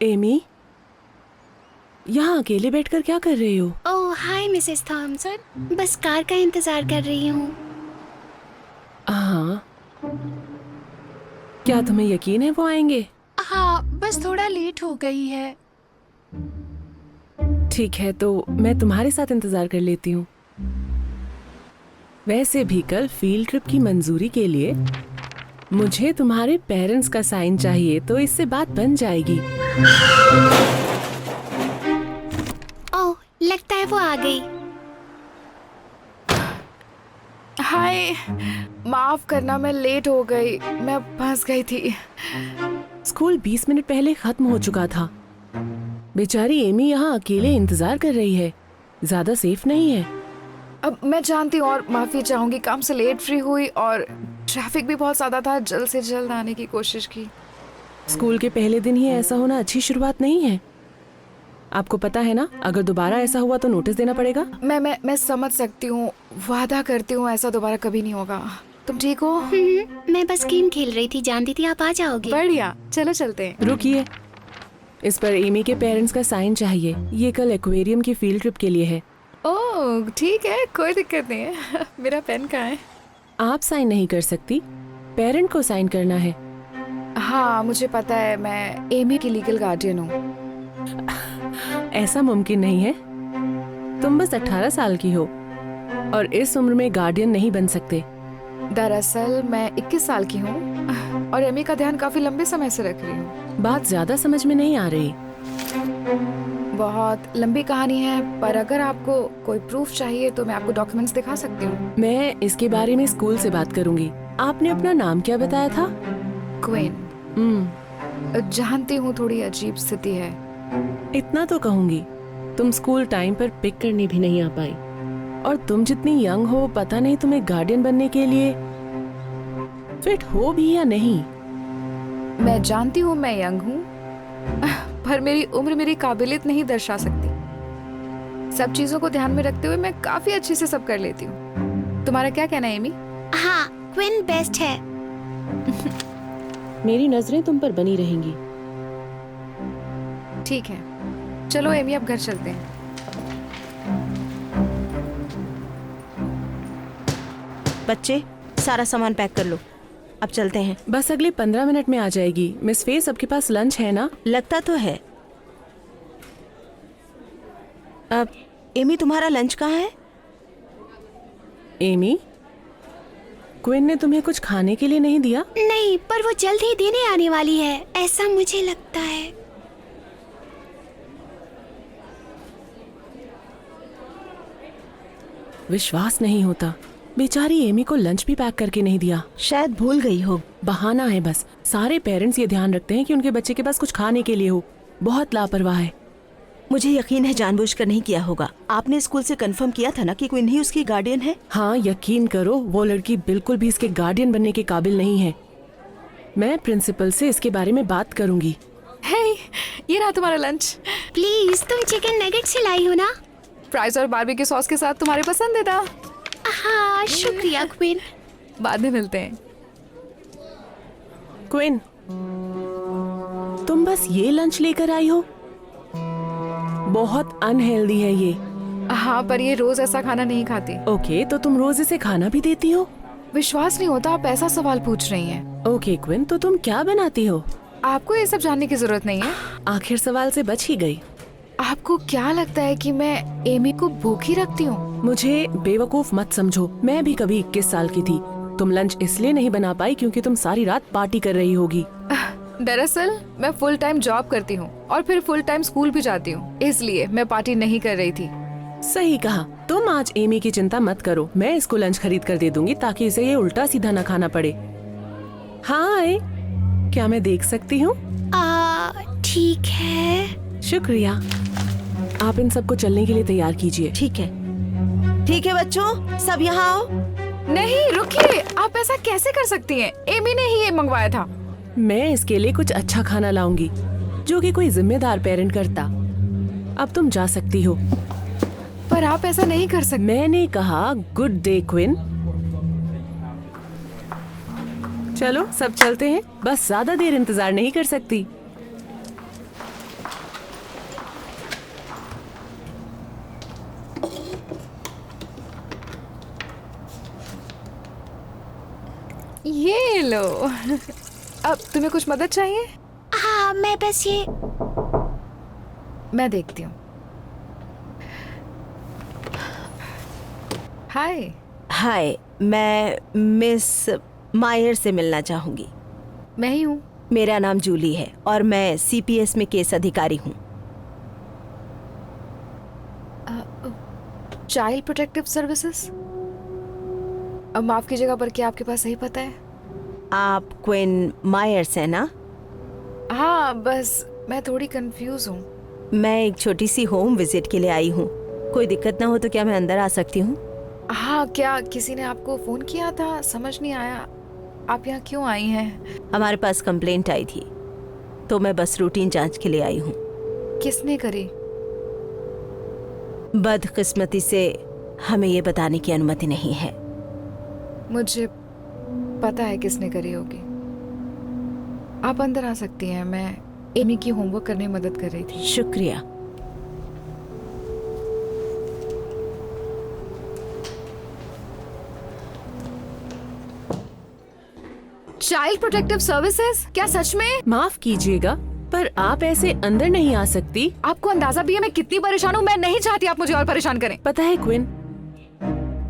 Amy, यहाँ अकेले बैठकर क्या कर रही हो? ओह हाय मिसेस थॉमसन, बस कार का इंतजार कर रही हूँ। हाँ, क्या तुम्हें यकीन है वो आएंगे? हाँ, बस थोड़ा लेट हो गई है। ठीक है, तो मैं तुम्हारे साथ इंतजार कर लेती हूँ। वैसे भी कल फील्ड ट्रिप की मंजूरी के लिए मुझे तुम्हारे पेरेंट्स का साइन चाहिए, तो इससे बात बन जाएगी। ओह, लगता है वो आ गई। हाय, माफ करना, मैं लेट हो गई, मैं फंस गई थी। स्कूल 20 मिनट पहले खत्म हो चुका था। बेचारी एमी यहाँ अकेले इंतजार कर रही है, ज्यादा सेफ नहीं है। अब मैं जानती हूँ और माफी चाहूंगी, काम से लेट फ्री हुई और ट्रैफिक भी बहुत ज्यादा था, जल्द से जल्द आने की कोशिश की। स्कूल के पहले दिन ही ऐसा होना अच्छी शुरुआत नहीं है। आपको पता है ना, अगर दोबारा ऐसा हुआ तो नोटिस देना पड़ेगा। मैं समझ सकती हूँ, वादा करती हूँ ऐसा दोबारा कभी नहीं होगा। तुम ठीक हो? मैं बस गेम खेल रही थी, जानती थी आप आ जाओगे। बढ़िया, चलो चलते हैं। रुकिए, इस पर एमी के पेरेंट्स का साइन चाहिए। ये कल एक्वेरियम की फील्ड ट्रिप के लिए है। ओह ठीक है, कोई दिक्कत नहीं है। मेरा पेन कहाँ है? आप साइन नहीं कर सकती, पेरेंट को साइन करना है। हाँ मुझे पता है, मैं एमी की लीगल गार्डियन हूँ। ऐसा मुमकिन नहीं है। तुम बस 18 साल की हो और इस उम्र में गार्डियन नहीं बन सकते। दरअसल मैं 21 साल की हूँ और एमी का ध्यान काफी लंबे समय से रख रही हूँ। बात ज्यादा समझ में नहीं आ रही। बहुत लंबी कहानी है, पर अगर आपको कोई प्रूफ चाहिए तो मैं आपको डॉक्यूमेंट्स दिखा सकती हूँ। मैं इसके बारे में स्कूल से बात करूंगी। आपने अपना नाम क्या बताया था? क्वीन। जानती हूँ थोड़ी अजीब स्थिति है। इतना तो कहूंगी, तुम स्कूल टाइम पर पिक करने भी नहीं आ पाई, और तुम जितनी यंग हो, पता नहीं तुम्हें गार्डियन बनने के लिए फिट हो भी या नहीं। मैं जानती हूँ मैं यंग हूँ, पर मेरी उम्र मेरी काबिलियत नहीं दर्शा सकती। सब चीजों को ध्यान में रखते हुए मैं काफी अच्छे से सब कर लेती हूँ। तुम्हारा क्या कहना है एमी? हाँ, क्वीन बेस्ट है। मेरी नजरें तुम पर बनी रहेंगी। ठीक है, चलो एमी अब घर चलते हैं। बच्चे, सारा सामान पैक कर लो, अब चलते हैं। बस अगले 15 मिनट में आ जाएगी। मिस फेस, आपके पास लंच है ना? लगता तो है। अब एमी, तुम्हारा लंच कहाँ है? एमी, क्वीन ने तुम्हें कुछ खाने के लिए नहीं दिया? नहीं, पर वो जल्द ही देने आने वाली है, ऐसा मुझे लगता है। विश्वास नहीं होता, बेचारी एमी को लंच भी पैक करके नहीं दिया। शायद भूल गई हो। बहाना है बस। सारे पेरेंट्स ये ध्यान रखते हैं कि उनके बच्चे के पास कुछ खाने के लिए हो। बहुत लापरवाह है। मुझे यकीन है जानबूझकर नहीं किया होगा। आपने स्कूल से कंफर्म किया था ना कि क्वीन ही उसकी गार्डियन है? हाँ, यकीन करो, वो लड़की बिल्कुल भी इसके गार्डियन बनने के काबिल नहीं है। मैं प्रिंसिपल से इसके बारे में बात करूंगी। हे, ये रहा तुम्हारा लंच। प्लीज, तुम चिकन नगेट से लाई हो ना? फ्राइज और बारबेक्यू सॉस के साथ, तुम्हारे पसंदीदा। हाँ शुक्रिया क्वीन। बाद में मिलते हैं। क्वीन, तुम बस ये लंच लेकर आई हो? बहुत अनहेल्दी है ये। हाँ, पर ये रोज ऐसा खाना नहीं खाती। ओके, तो तुम रोज इसे खाना भी देती हो? विश्वास नहीं होता आप ऐसा सवाल पूछ रही हैं। ओके क्वीन, तो तुम क्या बनाती हो? आपको ये सब जानने की जरूरत नहीं है। आखिर सवाल से बच ही गई। आपको क्या लगता है कि मैं एमी को भूखी रखती हूँ? मुझे बेवकूफ मत समझो, मैं भी कभी 21 साल की थी। तुम लंच इसलिए नहीं बना पाई क्योंकि तुम सारी रात पार्टी कर रही होगी। दरअसल मैं फुल टाइम जॉब करती हूँ और फिर फुल टाइम स्कूल भी जाती हूँ, इसलिए मैं पार्टी नहीं कर रही थी। सही कहा। तुम आज एमी की चिंता मत करो, मैं इसको लंच खरीद कर दे दूंगी ताकि इसे ये उल्टा सीधा न खाना पड़े। हाय, क्या मैं देख सकती हूँ? ठीक है। शुक्रिया। आप इन सबको चलने के लिए तैयार कीजिए। ठीक है बच्चों, सब यहाँ आओ। नहीं रुकिए, आप ऐसा कैसे कर सकती हैं? एमी ने ही ये मंगवाया था। मैं इसके लिए कुछ अच्छा खाना लाऊंगी जो कि कोई जिम्मेदार पेरेंट करता। अब तुम जा सकती हो। पर आप ऐसा नहीं कर सकते। मैंने कहा गुड डे क्वीन। चलो सब चलते हैं, बस ज्यादा देर इंतजार नहीं कर सकती। ये लो। अब तुम्हें कुछ मदद चाहिए? हाँ, मैं बस ये मैं देखती हूँ। हाय। हाय, मैं मिस मायर से मिलना चाहूंगी। मैं ही हूँ। मेरा नाम जूली है और मैं सीपीएस में केस अधिकारी हूँ। Child protective services. अब माफ कीजिएगा, पर क्या आपके पास सही पता है? आप क्वीन मायर्स है ना? हाँ, बस मैं थोड़ी कंफ्यूज हूँ। मैं एक छोटी सी होम विजिट के लिए आई हूँ। कोई दिक्कत ना हो तो क्या मैं अंदर आ सकती हूँ? हाँ, क्या किसी ने आपको फोन किया था? समझ नहीं आया, आप यहाँ क्यों आई हैं? हमारे पास कंप्लेंट आई थी तो मैं बस रूटीन जांच के लिए आई हूँ। किसने करी? बदकिस्मती से हमें ये बताने की अनुमति नहीं है। मुझे पता है किसने करी होगी। आप अंदर आ सकती हैं। मैं एमी की होमवर्क करने में मदद कर रही थी। शुक्रिया। Child protective services? क्या सच में? माफ कीजिएगा, पर आप ऐसे अंदर नहीं आ सकती। आपको अंदाजा भी है मैं कितनी परेशान हूँ। मैं नहीं चाहती आप मुझे और परेशान करें। पता है क्विन,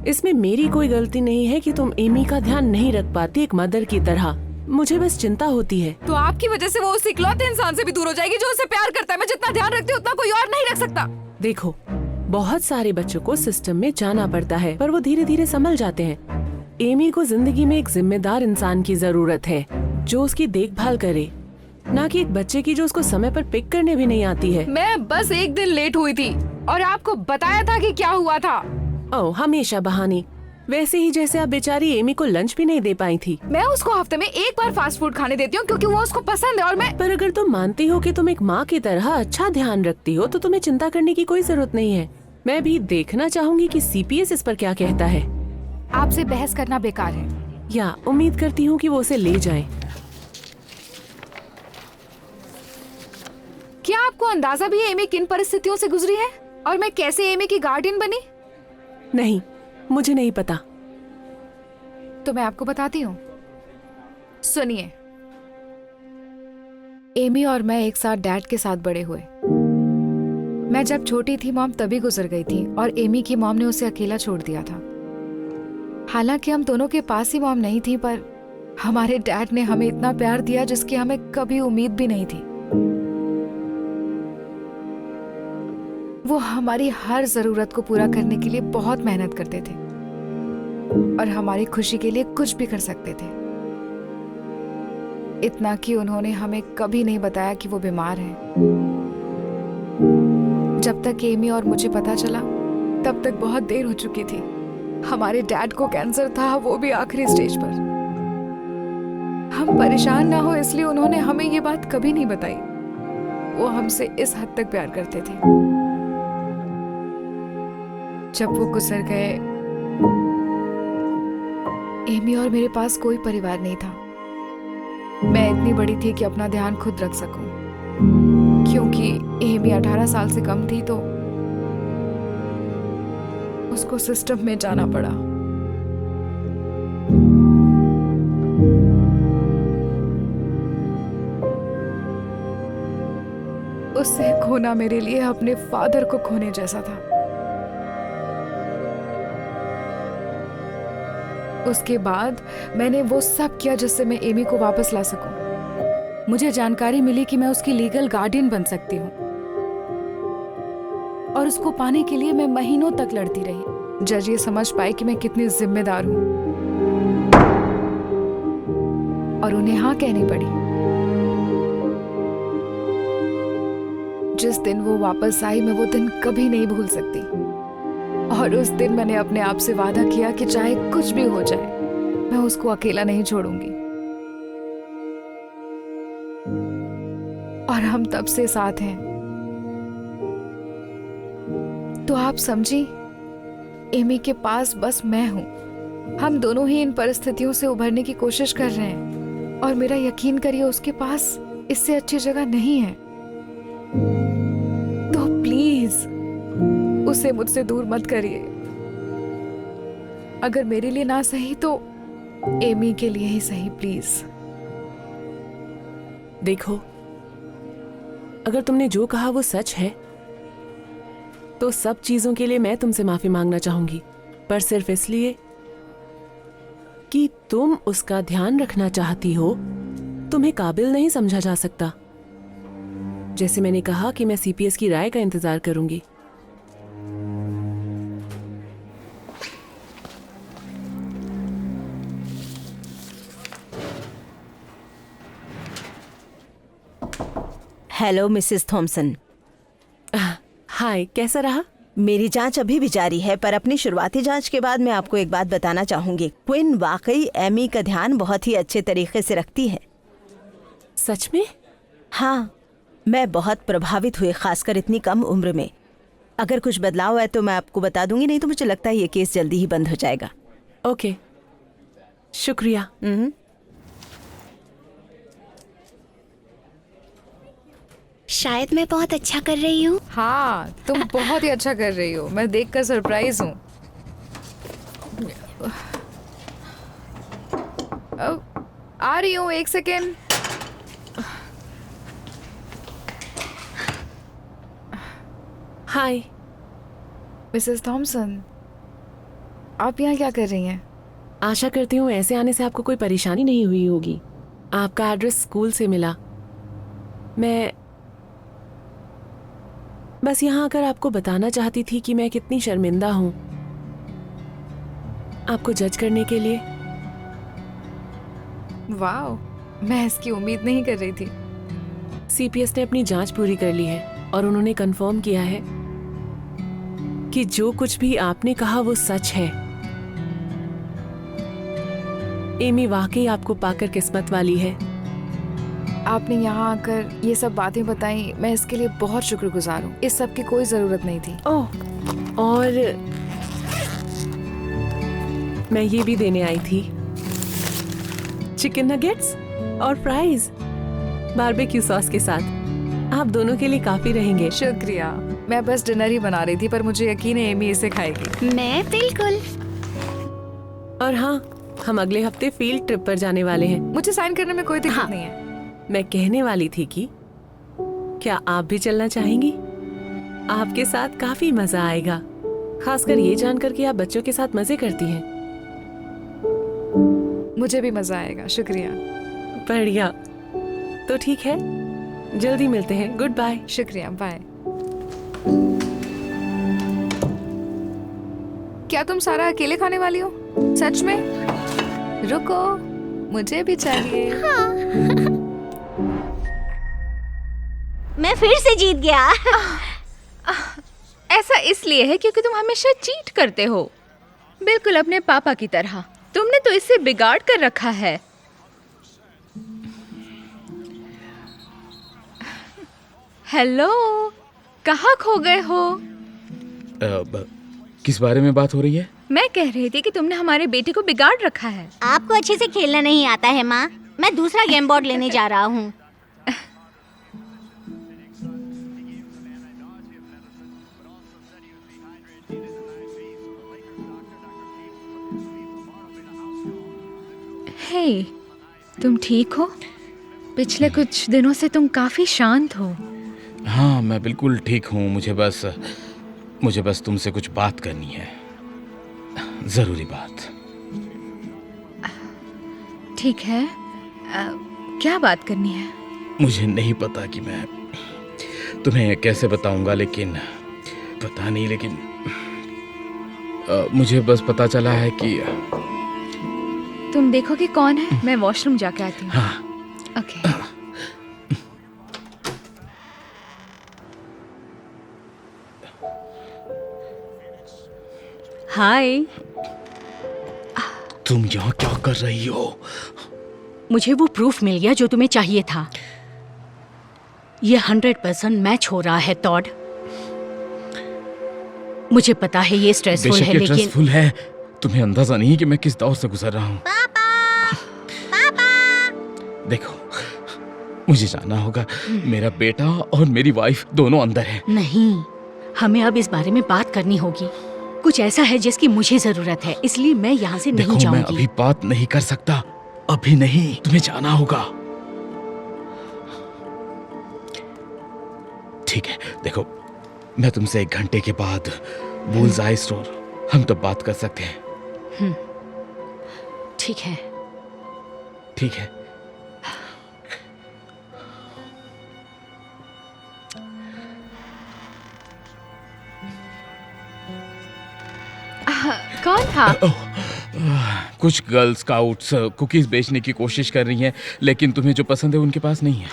इसमें मेरी कोई गलती नहीं है कि तुम एमी का ध्यान नहीं रख पाती एक मदर की तरह। मुझे बस चिंता होती है। तो आपकी वजह से वो उस इकलौते इंसान से भी दूर हो जाएगी जो उसे प्यार करता है। मैं जितना ध्यान रखती हूँ उतना कोई और नहीं रख सकता। देखो, बहुत सारे बच्चों को सिस्टम में जाना पड़ता है, पर वो धीरे धीरे संभल जाते हैं। एमी को जिंदगी में एक जिम्मेदार इंसान की जरूरत है जो उसकी देखभाल करे, ना कि एक बच्चे की जो उसको समय पर पिक करने भी नहीं आती है। मैं बस एक दिन लेट हुई थी और आपको बताया था कि क्या हुआ था। ओह, हमेशा बहाने। वैसे ही जैसे आप बेचारी एमी को लंच भी नहीं दे पाई थी। मैं उसको हफ्ते में एक बार फास्ट फूड खाने देती हूँ क्योंकि वो उसको पसंद है। और मैं पर अगर तुम मानती हो कि तुम एक माँ की तरह अच्छा ध्यान रखती हो तो तुम्हें चिंता करने की कोई जरूरत नहीं है। मैं भी देखना चाहूंगी कि सीपीएस इस पर क्या कहता है। आपसे बहस करना बेकार है। या उम्मीद करती हूँ कि वो उसे ले जाए। क्या आपको अंदाजा भी है एमी किन परिस्थितियों से गुजरी है और मैं कैसे एमी की गार्डियन बनी? नहीं, मुझे नहीं पता। तो मैं आपको बताती हूँ। सुनिए, एमी और मैं एक साथ डैड के साथ बड़े हुए। मैं जब छोटी थी मॉम तभी गुजर गई थी और एमी की मॉम ने उसे अकेला छोड़ दिया था। हालांकि हम दोनों के पास ही मॉम नहीं थी, पर हमारे डैड ने हमें इतना प्यार दिया जिसकी हमें कभी उम्मीद भी नहीं थी। वो हमारी हर जरूरत को पूरा करने के लिए बहुत मेहनत करते थे और हमारी खुशी के लिए कुछ भी कर सकते थे। इतना कि उन्होंने हमें कभी नहीं बताया कि वो बीमार हैं। जब तक एमी और मुझे पता चला तब तक बहुत देर हो चुकी थी। हमारे डैड को कैंसर था, वो भी आखिरी स्टेज पर। हम परेशान ना हो इसलिए उन्होंने हमें ये बात कभी नहीं बताई। वो हमसे इस हद तक प्यार करते थे। जब वो गुजर गए, एमी और मेरे पास कोई परिवार नहीं था। मैं इतनी बड़ी थी कि अपना ध्यान खुद रख सकूं, क्योंकि एमी 18 साल से कम थी तो उसको सिस्टम में जाना पड़ा। उसे खोना मेरे लिए अपने फादर को खोने जैसा था। उसके बाद मैंने वो सब किया जिससे मैं एमी को वापस ला सकूं। मुझे जानकारी मिली कि मैं उसकी लीगल गार्डियन बन सकती हूँ और उसको पाने के लिए मैं महीनों तक लड़ती रही। जज ये समझ पाए कि मैं कितनी जिम्मेदार हूँ और उन्हें हाँ कहनी पड़ी। जिस दिन वो वापस आई मैं वो दिन कभी नहीं भूल सकती। और उस दिन मैंने अपने आप से वादा किया कि चाहे कुछ भी हो जाए मैं उसको अकेला नहीं छोड़ूंगी। और हम तब से साथ हैं। तो आप समझी, एमी के पास बस मैं हूं। हम दोनों ही इन परिस्थितियों से उभरने की कोशिश कर रहे हैं और मेरा यकीन करिए उसके पास इससे अच्छी जगह नहीं है। तो प्लीज उसे मुझसे दूर मत करिए। अगर मेरे लिए ना सही तो एमी के लिए ही सही, प्लीज। देखो, अगर तुमने जो कहा वो सच है तो सब चीजों के लिए मैं तुमसे माफी मांगना चाहूंगी, पर सिर्फ इसलिए कि तुम उसका ध्यान रखना चाहती हो। तुम्हें काबिल नहीं समझा जा सकता। जैसे मैंने कहा कि मैं सीपीएस की राय का इंतजार करूंगी। Hello Mrs Thompson. हाय, कैसा रहा? मेरी जांच अभी भी जारी है, पर अपनी शुरुआती जांच के बाद मैं आपको एक बात बताना चाहूंगी। क्विन वाकई एमी का ध्यान बहुत ही अच्छे तरीके से रखती है। सच में? हाँ, मैं बहुत प्रभावित हुई, खासकर इतनी कम उम्र में। अगर कुछ बदलाव है तो मैं आपको बता दूंगी, नहीं तो मुझे लगता है ये केस जल्दी ही बंद हो जाएगा। ओके, शुक्रिया। शायद मैं बहुत अच्छा कर रही हूँ। हाँ, तुम बहुत ही अच्छा कर रही हो। मैं देखकर सरप्राइज हूँ। आ रही हूँ, एक सेकेंड। हाय। मिसेस थॉमसन, आप यहाँ क्या कर रही हैं? आशा करती हूँ ऐसे आने से आपको कोई परेशानी नहीं हुई होगी। आपका एड्रेस स्कूल से मिला। मैं बस यहाँ आकर आपको बताना चाहती थी कि मैं कितनी शर्मिंदा हूँ आपको जज करने के लिए। वाओ, मैं इसकी उम्मीद नहीं कर रही थी। सीपीएस ने अपनी जांच पूरी कर ली है और उन्होंने कंफर्म किया है कि जो कुछ भी आपने कहा वो सच है। एमी वाकई आपको पाकर किस्मत वाली है। आपने यहाँ आकर ये सब बातें बताई, मैं इसके लिए बहुत शुक्रगुजार हूँ। इस सब की कोई जरूरत नहीं थी। ओह, और मैं ये भी देने आई थी, चिकन नगेट्स और फ्राइज बारबेक्यू सॉस के साथ। आप दोनों के लिए काफी रहेंगे। शुक्रिया। मैं बस डिनर ही बना रही थी, पर मुझे यकीन है एमी इसे खाएगी। मैं बिल्कुल। और हाँ, हम अगले हफ्ते फील्ड ट्रिप पर जाने वाले हैं। मुझे साइन करने में कोई दिक्कत नहीं है। मैं कहने वाली थी कि क्या आप भी चलना चाहेंगी? आपके साथ काफी मजा आएगा, खासकर ये जानकर कि आप बच्चों के साथ मजे करती हैं। मुझे भी मजा आएगा। शुक्रिया। बढ़िया, तो ठीक है, जल्दी मिलते हैं। Good bye. शुक्रिया, बाय। क्या तुम सारा अकेले खाने वाली हो? सच में? रुको, मुझे भी चाहिए। मैं फिर से जीत गया। ऐसा इसलिए है क्योंकि तुम हमेशा चीट करते हो, बिल्कुल अपने पापा की तरह। तुमने तो इसे बिगाड़ कर रखा है। हेलो, कहाँ खो गए हो? किस बारे में बात हो रही है? मैं कह रही थी कि तुमने हमारे बेटे को बिगाड़ रखा है। आपको अच्छे से खेलना नहीं आता है माँ। मैं दूसरा गेम बोर्ड लेने जा रहा हूँ। हे, तुम ठीक हो? पिछले कुछ दिनों से तुम काफी शांत हो। हाँ, मैं बिल्कुल ठीक हूँ। मुझे बस तुमसे कुछ बात करनी है, जरूरी बात। ठीक है, क्या बात करनी है? मुझे नहीं पता कि मैं तुम्हें कैसे बताऊंगा, लेकिन पता नहीं, लेकिन मुझे बस पता चला है कि तुम देखो कि कौन है। मैं वॉशरूम जाके आती हूँ। हाँ। ओके। हाय, तुम यहाँ क्या कर रही हो? मुझे वो प्रूफ मिल गया जो तुम्हें चाहिए था। ये 100% मैच हो रहा है टॉड। मुझे पता है ये स्ट्रेसफुल बेशक है, ये लेकिन स्ट्रेसफुल है। तुम्हें अंदाजा नहीं कि मैं किस दौर से गुजर रहा हूँ। देखो, मुझे जाना होगा। मेरा बेटा और मेरी वाइफ दोनों अंदर हैं। नहीं, हमें अब इस बारे में बात करनी होगी। कुछ ऐसा है जिसकी मुझे जरूरत है, इसलिए मैं यहाँ से नहीं देखो, मैं जाऊंगी। अभी बात नहीं कर सकता, अभी नहीं, तुम्हें जाना होगा। ठीक है, देखो, मैं तुमसे 1 घंटे के बाद बुल्स आई स्टोर, हम तब बात कर सकते हैं। ठीक है। ठीक है। कौन था? कुछ गर्ल स्काउट्स कुकीज बेचने की कोशिश कर रही हैं, लेकिन तुम्हें जो पसंद है उनके पास नहीं है।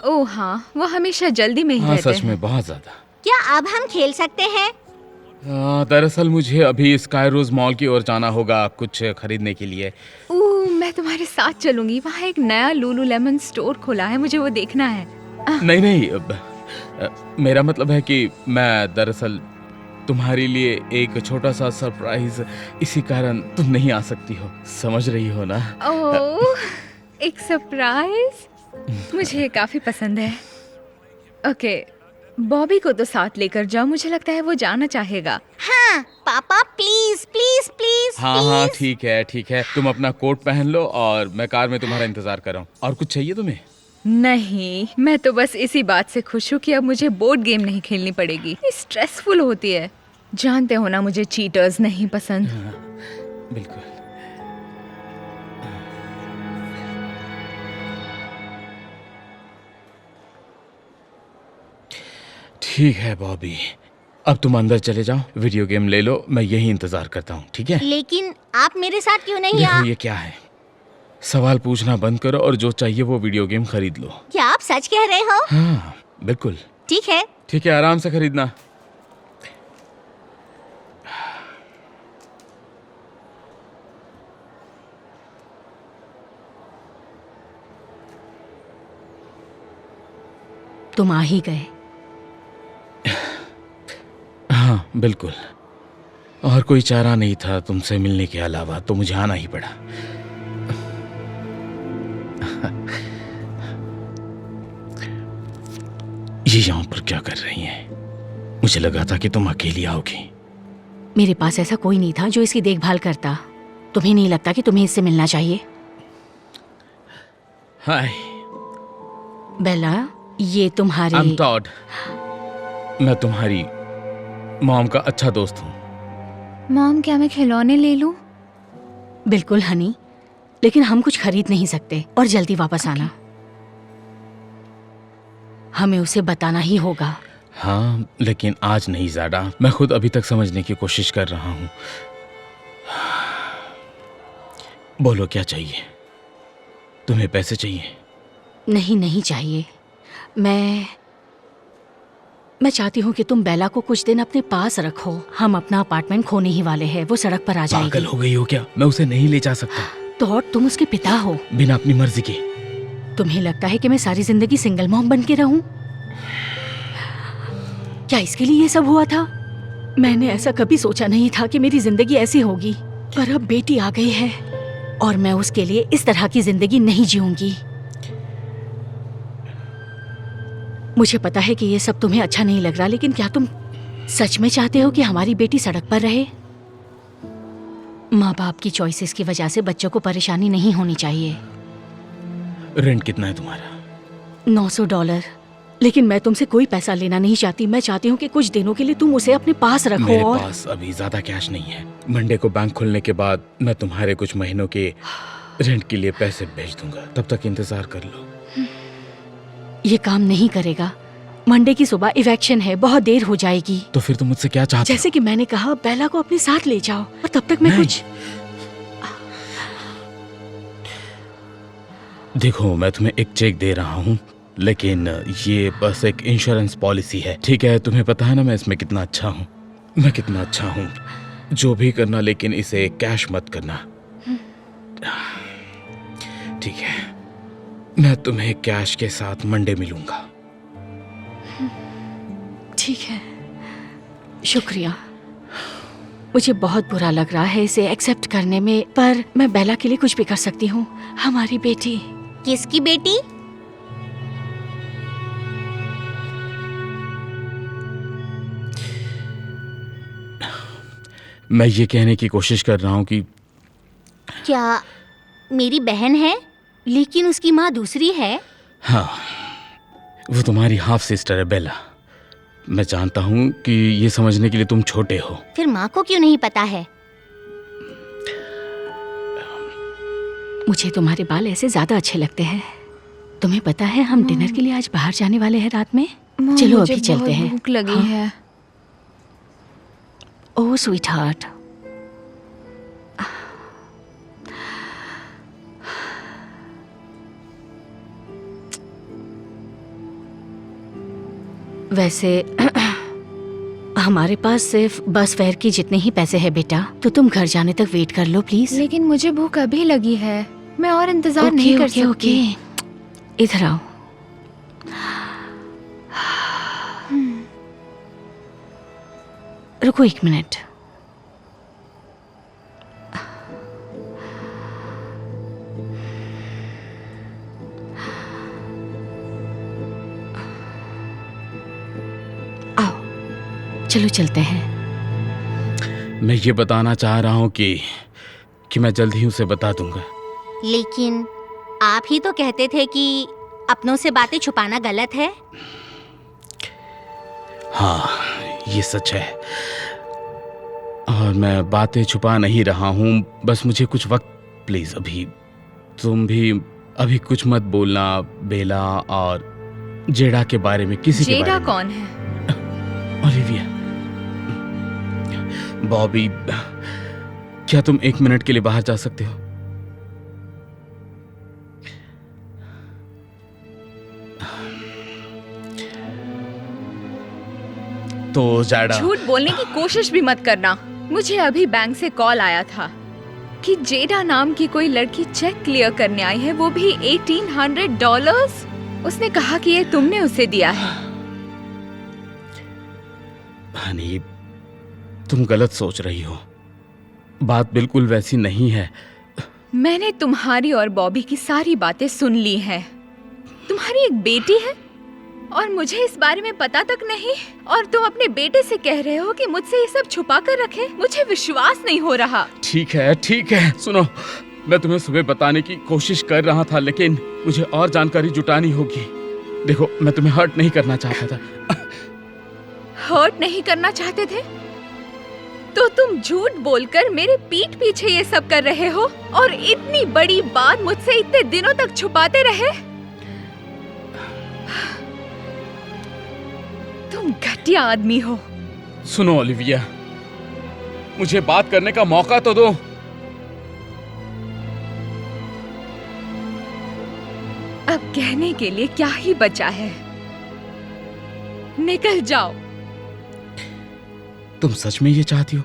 ओह हाँ, वो हमेशा जल्दी में ही हाँ, रहते सच हैं। में बहुत ज्यादा। क्या अब हम खेल सकते हैं? दरअसल मुझे अभी स्काई रोज मॉल की ओर जाना होगा कुछ खरीदने के लिए। ओह, मैं तुम्हारे साथ चलूंगी। वहाँ एक नया लूलू लेमन स्टोर खुला है, मुझे वो देखना है। नहीं नहीं, मेरा मतलब है कि मैं दरअसल तुम्हारे लिए एक छोटा सा सरप्राइज, इसी कारण तुम नहीं आ सकती हो, समझ रही हो ना? ओह, एक सरप्राइज, मुझे ये काफी पसंद है। ओके, बॉबी को तो साथ लेकर जाओ, मुझे लगता है वो जाना चाहेगा। हाँ पापा, प्लीज प्लीज प्लीज। हाँ हाँ, ठीक है ठीक है, तुम अपना कोट पहन लो और मैं कार में तुम्हारा इंतजार कर रहा हूँ। और कुछ चाहिए तुम्हें? नहीं, मैं तो बस इसी बात से खुश हूँ कि अब मुझे बोर्ड गेम नहीं खेलनी पड़ेगी। ये स्ट्रेसफुल होती है, जानते हो ना, मुझे चीटर्स नहीं पसंद। बिल्कुल। ठीक है बॉबी, अब तुम अंदर चले जाओ, वीडियो गेम ले लो, मैं यही इंतजार करता हूँ, ठीक है? लेकिन आप मेरे साथ क्यों नहीं देखो, ये क्या है, सवाल पूछना बंद करो और जो चाहिए वो वीडियो गेम खरीद लो। क्या आप सच कह रहे हो? हाँ बिल्कुल। ठीक है। ठीक है, आराम से खरीदना। तुम आ ही गए। हाँ बिल्कुल, और कोई चारा नहीं था तुमसे मिलने के अलावा, तो मुझे आना ही पड़ा। ये यहाँ पर क्या कर रही हैं? मुझे लगा था कि तुम अकेली आओगी। मेरे पास ऐसा कोई नहीं था जो इसकी देखभाल करता। तुम्हें नहीं लगता कि तुम्हें इससे मिलना चाहिए? हाय, बेला, ये तुम्हारे। I'm Tod. मैं तुम्हारी मॉम का अच्छा दोस्त हूँ। मॉम, क्या मैं खिलौने ले लूं? बिल्कुल हनी, लेकिन हम कुछ खरीद नहीं सकते और जल्दी वापस आना। हमें उसे बताना ही होगा। हाँ, लेकिन आज नहीं ज़्यादा। मैं खुद अभी तक समझने की कोशिश कर रहा हूँ। बोलो क्या चाहिए? तुम्हें पैसे चाहिए? नहीं, नहीं चाहिए। मैं चाहती हूँ कि तुम बेला को कुछ दिन अपने पास रखो। हम अपना अपार्टमेंट खोने ही वाले हैं, वो सड़क पर आ पागल जाएगी। हो गई हो क्या? मैं उसे नहीं ले जा सकता। तो और तुम उसके पिता हो। बिना अपनी मर्जी के। तुम्हें लगता है कि मैं सारी जिंदगी सिंगल मॉम बन के रहूं? क्या इसके लिए ये सब हुआ था? मैंने ऐसा कभी सोचा नहीं था कि मेरी जिंदगी ऐसी होगी, पर अब बेटी आ गई है और मैं उसके लिए इस तरह की जिंदगी नहीं जीऊंगी। मुझे पता है कि ये सब तुम्हें अच्छा नहीं लग रहा, लेकिन क्या तुम सच में चाहते हो कि हमारी बेटी सड़क पर रहे? माँ बाप की चॉइसेस की वजह से बच्चों को परेशानी नहीं होनी चाहिए। रेंट कितना है तुम्हारा? $900। लेकिन मैं तुमसे कोई पैसा लेना नहीं चाहती। मैं चाहती हूँ कि कुछ दिनों के लिए तुम उसे अपने पास रखो। मेरे और पास अभी ज्यादा कैश नहीं है। मंडे को बैंक खुलने के बाद मैं तुम्हारे कुछ महीनों के रेंट के लिए पैसे भेज दूंगा, तब तक इंतजार कर लो। ये काम नहीं करेगा। मंडे की सुबह इवेक्शन है, बहुत देर हो जाएगी। तो फिर तुम मुझसे क्या चाहते हो? जैसे कि मैंने कहा, बेला को अपने साथ ले जाओ और तब तक मैं नहीं। कुछ। देखो, मैं तुम्हें एक चेक दे रहा हूँ, लेकिन ये बस एक इंश्योरेंस पॉलिसी है, ठीक है? तुम्हें पता है ना मैं इसमें कितना अच्छा हूँ। मैं कितना अच्छा हूँ। जो भी करना, लेकिन इसे कैश मत करना, ठीक है? मैं तुम्हें कैश के साथ मंडे मिलूंगा। ठीक है, शुक्रिया। मुझे बहुत बुरा लग रहा है इसे एक्सेप्ट करने में, पर मैं बेला के लिए कुछ भी कर सकती हूँ। हमारी बेटी। किसकी बेटी? मैं ये कहने की कोशिश कर रहा हूँ कि क्या मेरी बहन है लेकिन उसकी माँ दूसरी है? हाँ, वो तुम्हारी हाफ सिस्टर है बेला। मैं जानता हूँ कि ये समझने के लिए तुम छोटे हो। फिर माँ को क्यों नहीं पता है? मुझे तुम्हारे बाल ऐसे ज्यादा अच्छे लगते हैं। तुम्हें पता है हम डिनर के लिए आज बाहर जाने वाले हैं रात में। चलो मुझे अभी चलते बहुत हैं। भूख लगी हाँ? है। Oh sweet heart. वैसे हमारे पास सिर्फ बस फेयर की जितने ही पैसे हैं बेटा, तो तुम घर जाने तक वेट कर लो प्लीज। लेकिन मुझे भूख अभी लगी है, मैं और इंतजार नहीं कर सकती। ओके, इधर आओ। रुको 1 मिनट। आओ चलो चलते हैं। मैं ये बताना चाह रहा हूँ कि मैं जल्द ही उसे बता दूंगा। लेकिन आप ही तो कहते थे कि अपनों से बातें छुपाना गलत है। हाँ, ये सच है और मैं बातें छुपा नहीं रहा हूँ। बस मुझे कुछ वक्त प्लीज। अभी तुम भी अभी कुछ मत बोलना बेला और जेडा के बारे में, किसी के बारे जेडा में। कौन है? ओलिविया, बॉबी, क्या तुम 1 मिनट के लिए बाहर जा सकते हो? तो जेडा, झूठ बोलने की कोशिश भी मत करना। मुझे अभी बैंक से कॉल आया था कि जेडा नाम की कोई लड़की चेक क्लियर करने आई है, वो भी $1800। उसने कहा कि ये तुमने उसे दिया है। हनी, तुम गलत सोच रही हो। बात बिल्कुल वैसी नहीं है। मैंने तुम्हारी और बॉबी की सारी बातें सुन ली हैं। तुम्हारी एक बेटी है और मुझे इस बारे में पता तक नहीं, और तुम अपने बेटे से कह रहे हो कि मुझसे ये सब छुपा कर रखे। मुझे विश्वास नहीं हो रहा। ठीक है, सुनो, मैं तुम्हें सुबह बताने की कोशिश कर रहा था, लेकिन मुझे और जानकारी जुटानी होगी। देखो, मैं तुम्हें हर्ट नहीं करना चाहता था। हर्ट नहीं करना चाहते थे तो तुम झूठ बोलकर मेरे पीठ पीछे ये सब कर रहे हो, और इतनी बड़ी बात मुझसे इतने दिनों तक छुपाते रहे। तुम घटिया आदमी हो। सुनो ओलिविया, मुझे बात करने का मौका तो दो। अब कहने के लिए क्या ही बचा है? निकल जाओ। तुम सच में ये चाहती हो?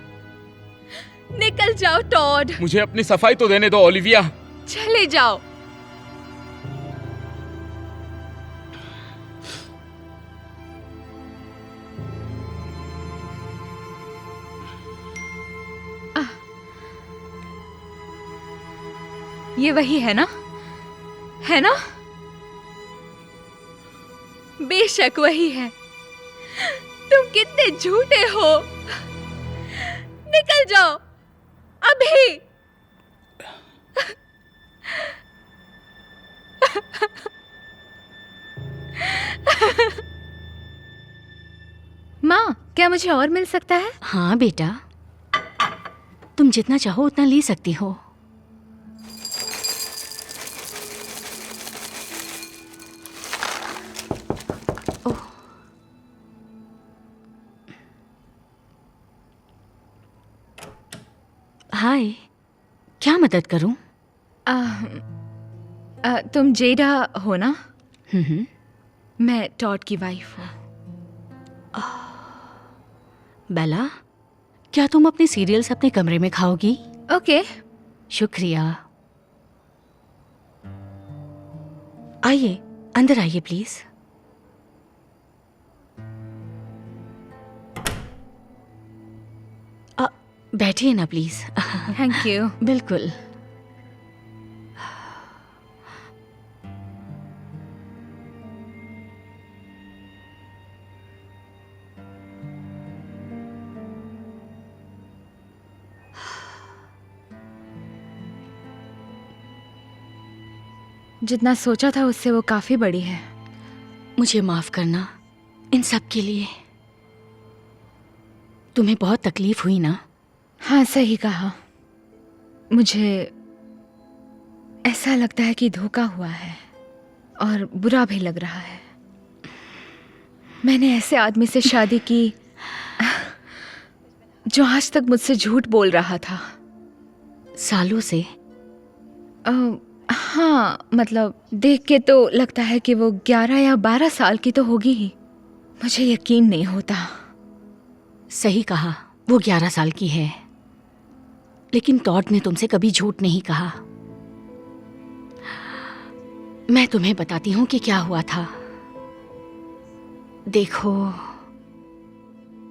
निकल जाओ टॉड। मुझे अपनी सफाई तो देने दो ओलिविया। चले जाओ। ये वही है ना? है ना? बेशक वही है। तुम कितने झूठे हो। निकल जाओ अभी। माँ, क्या मुझे और मिल सकता है? हाँ बेटा, तुम जितना चाहो उतना ले सकती हो। हाय, क्या मदद करूं? तुम जेडा हो ना? हम्म। मैं टॉड की वाइफ हूँ। बेला, क्या तुम अपने सीरियल्स अपने कमरे में खाओगी? ओके। शुक्रिया। आइए, अंदर आइए प्लीज। बैठिए ना प्लीज। Thank you. बिल्कुल। जितना सोचा था उससे वो काफी बड़ी है। मुझे माफ करना इन सब के लिए। तुम्हें बहुत तकलीफ हुई ना? हाँ, सही कहा। मुझे ऐसा लगता है कि धोखा हुआ है और बुरा भी लग रहा है। मैंने ऐसे आदमी से शादी की जो आज तक मुझसे झूठ बोल रहा था। सालों से? हाँ, मतलब देख के तो लगता है कि वो 11 या 12 साल की तो होगी ही। मुझे यकीन नहीं होता। सही कहा, वो 11 साल की है। लेकिन टॉड ने तुमसे कभी झूठ नहीं कहा। मैं तुम्हें बताती हूँ कि क्या हुआ था। देखो,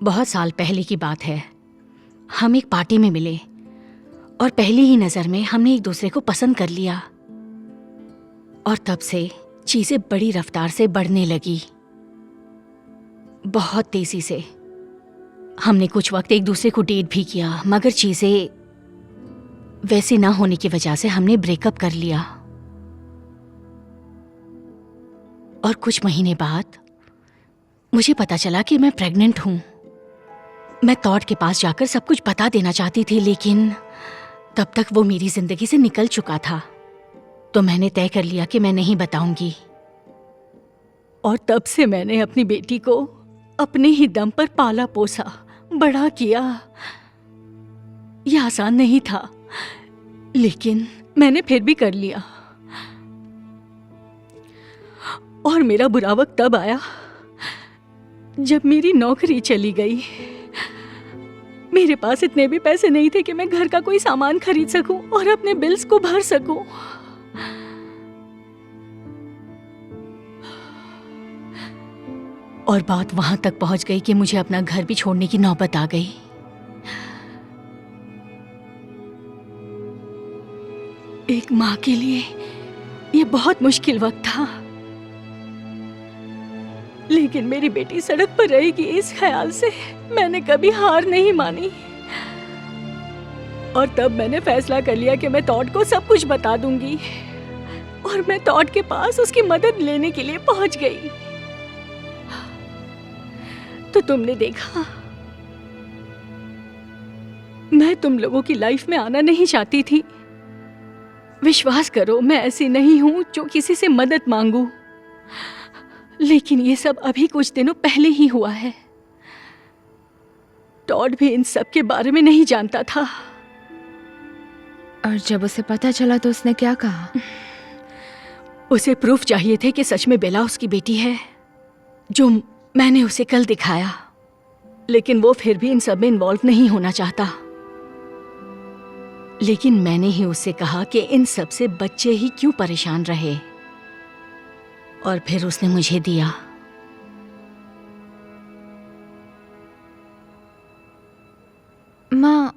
बहुत साल पहले की बात है। हम एक पार्टी में मिले और पहली ही नजर में हमने एक दूसरे को पसंद कर लिया और तब से चीजें बड़ी रफ्तार से बढ़ने लगी, बहुत तेजी से। हमने कुछ वक्त एक दूसरे को डेट भी किया, मगर चीजें वैसी ना होने की वजह से हमने ब्रेकअप कर लिया। और कुछ महीने बाद मुझे पता चला कि मैं प्रेग्नेंट हूं। मैं टॉड के पास जाकर सब कुछ बता देना चाहती थी, लेकिन तब तक वो मेरी जिंदगी से निकल चुका था। तो मैंने तय कर लिया कि मैं नहीं बताऊंगी। और तब से मैंने अपनी बेटी को अपने ही दम पर पाला पोसा, बड़ा किया। यह आसान नहीं था, लेकिन मैंने फिर भी कर लिया। और मेरा बुरा वक्त तब आया जब मेरी नौकरी चली गई। मेरे पास इतने भी पैसे नहीं थे कि मैं घर का कोई सामान खरीद सकूं और अपने बिल्स को भर सकूं। और बात वहां तक पहुंच गई कि मुझे अपना घर भी छोड़ने की नौबत आ गई। एक मां के लिए यह बहुत मुश्किल वक्त था, लेकिन मेरी बेटी सड़क पर रहेगी इस ख्याल से मैंने कभी हार नहीं मानी। और तब मैंने फैसला कर लिया कि मैं टॉड को सब कुछ बता दूंगी। और मैं टॉड के पास उसकी मदद लेने के लिए पहुंच गई। तो तुमने देखा, मैं तुम लोगों की लाइफ में आना नहीं चाहती थी। विश्वास करो, मैं ऐसी नहीं हूं जो किसी से मदद मांगू। लेकिन ये सब अभी कुछ दिनों पहले ही हुआ है। टॉड भी इन सब के बारे में नहीं जानता था। और जब उसे पता चला तो उसने क्या कहा? उसे प्रूफ चाहिए थे कि सच में बेला उसकी बेटी है, जो मैंने उसे कल दिखाया। लेकिन वो फिर भी इन सब में इन्वॉल्व नहीं होना चाहता। लेकिन मैंने ही उससे कहा कि इन सब से बच्चे ही क्यों परेशान रहे। और फिर उसने मुझे दिया। माँ,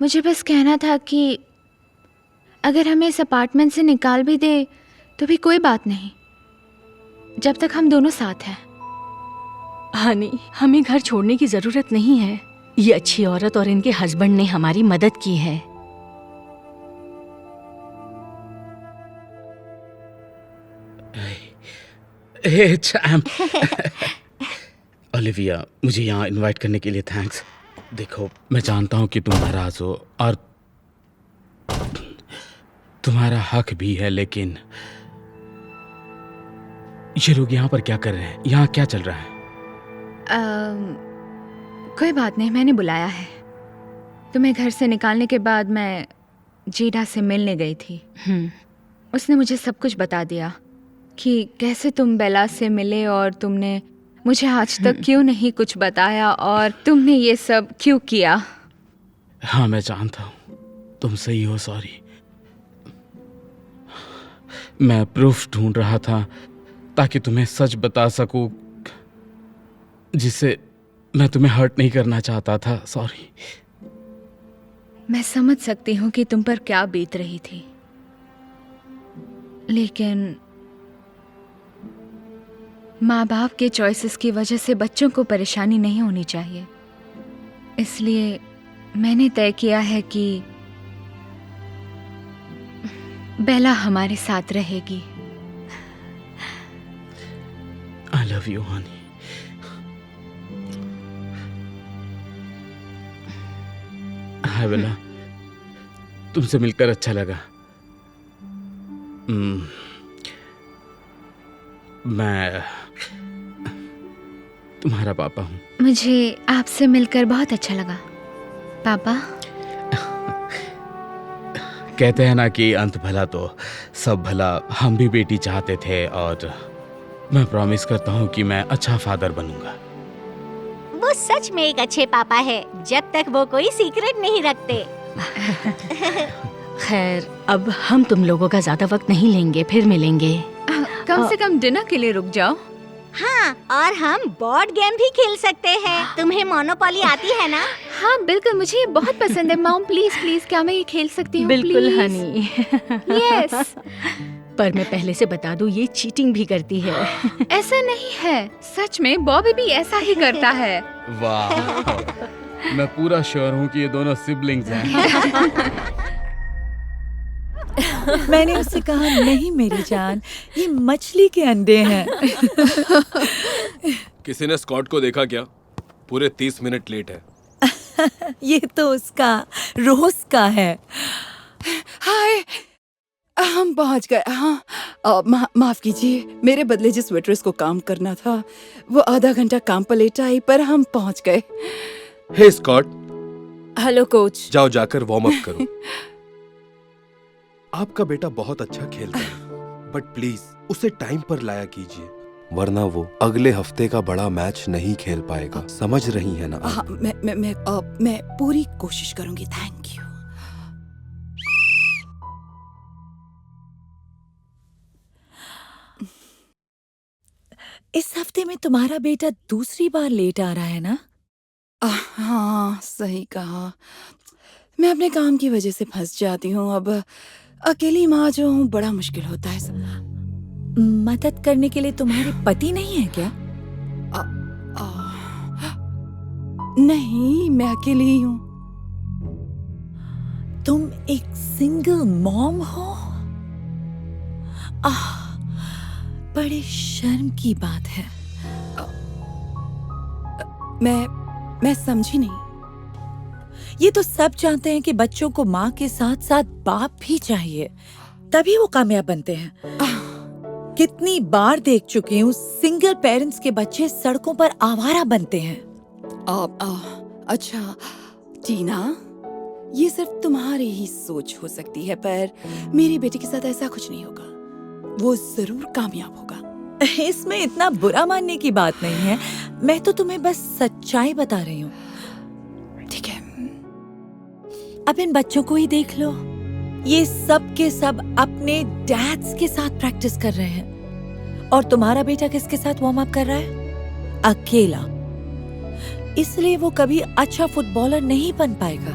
मुझे बस कहना था कि अगर हमें इस अपार्टमेंट से निकाल भी दे तो भी कोई बात नहीं, जब तक हम दोनों साथ हैं। हनी, हमें घर छोड़ने की जरूरत नहीं है। ये अच्छी औरत और इनके हस्बैंड ने हमारी मदद की है। हे चैम। ओलिविया, मुझे यहाँ इनवाइट करने के लिए थैंक्स। देखो, मैं जानता हूँ कि तुम नाराज हो और तुम्हारा हक भी है, लेकिन ये लोग यहाँ पर क्या कर रहे हैं? यहाँ क्या चल रहा है? कोई बात नहीं, मैंने बुलाया है। तुम्हें घर से निकालने के बाद मैं जीडा से मिलने गई थी। उसने मुझे सब कुछ बता दिया कि कैसे तुम बेला से मिले और तुमने मुझे आज तक क्यों नहीं कुछ बताया और तुमने ये सब क्यों किया। हाँ, मैं जानता हूँ, तुम सही हो। सॉरी। मैं प्रूफ ढूंढ रहा था ताकि तुम्हें सच बता सकूं, जिससे मैं तुम्हें हर्ट नहीं करना चाहता था। सॉरी। मैं समझ सकती हूँ कि तुम पर क्या बीत रही थी, लेकिन माँ बाप के चॉइसेस की वजह से बच्चों को परेशानी नहीं होनी चाहिए। इसलिए मैंने तय किया है कि बेला हमारे साथ रहेगी। I love you honey. Hi Bella, तुमसे मिलकर अच्छा लगा। मैं तुम्हारा पापा हूँ। मुझे आपसे मिलकर बहुत अच्छा लगा पापा। कहते हैं ना कि अंत भला तो सब भला। हम भी बेटी चाहते थे और मैं प्रॉमिस करता हूँ कि मैं अच्छा फादर बनूंगा। वो सच में एक अच्छे पापा है, जब तक वो कोई सीक्रेट नहीं रखते। खैर, अब हम तुम लोगों का ज्यादा वक्त नहीं लेंगे, फिर मिलेंगे। कम से कम डिनर के लिए रुक जाओ। हाँ, और हम बोर्ड गेम भी खेल सकते हैं। तुम्हें मोनोपोली आती है ना? हाँ बिल्कुल, मुझे ये बहुत पसंद है। मॉम प्लीज प्लीज, क्या मैं ये खेल सकती हूँ? बिल्कुल please? हनी। यस। पर मैं पहले से बता दूं, ये चीटिंग भी करती है। ऐसा नहीं है, सच में बॉबी भी ऐसा ही करता है। वाह, मैं पूरा श्योर हूँ कि ये दोनों सिबलिंग्स हैं। मैंने उससे कहा, नहीं मेरी जान, ये मछली के अंडे हैं। किसी ने स्कॉट को देखा क्या? पूरे 30 मिनट लेट है। ये तो उसका रोज का है। हाय, हम पहुंच गए। हाँ, माफ कीजिए, मेरे बदले जिस वेट्रेस को काम करना था वो आधा घंटा काम पर लेट आई, पर हम पहुंच गए। हे स्कॉट, हेलो कोच। जाओ जाकर वार्म अप करो। आपका बेटा बहुत अच्छा खेलता है, बट प्लीज उसे टाइम पर लाया कीजिए, वरना वो अगले हफ्ते का बड़ा मैच नहीं खेल पाएगा। समझ रही है ना? हाँ, मैं पूरी कोशिश करूंगी। Thank you. इस हफ्ते में तुम्हारा बेटा दूसरी बार लेट आ रहा है ना? हाँ, सही कहा। मैं अपने काम की वजह से फंस जाती हूँ। अब अकेली माँ जो हूँ, बड़ा मुश्किल होता है सब। मदद करने के लिए तुम्हारे पति नहीं है क्या? नहीं, मैं अकेली ही हूँ। तुम एक सिंगल मॉम हो? बड़े शर्म की बात है। मैं समझी नहीं। ये तो सब जानते हैं कि बच्चों को माँ के साथ साथ बाप भी चाहिए, तभी वो कामयाब बनते हैं। कितनी बार देख चुकी हूँ, सिंगल पेरेंट्स के बच्चे सड़कों पर आवारा बनते हैं। अच्छा टीना, ये सिर्फ तुम्हारी ही सोच हो सकती है, पर मेरी बेटी के साथ ऐसा कुछ नहीं होगा। वो जरूर कामयाब होगा। इसमें इतना बुरा मानने की बात नहीं है, मैं तो तुम्हें बस सच्चाई बता रही हूँ। ठीक है, अब इन बच्चों को ही देख लो। ये सब के सब अपने डैड्स के साथ प्रैक्टिस कर रहे हैं, और तुम्हारा बेटा किसके साथ वार्म अप कर रहा है? अकेला। इसलिए वो कभी अच्छा फुटबॉलर नहीं बन पाएगा।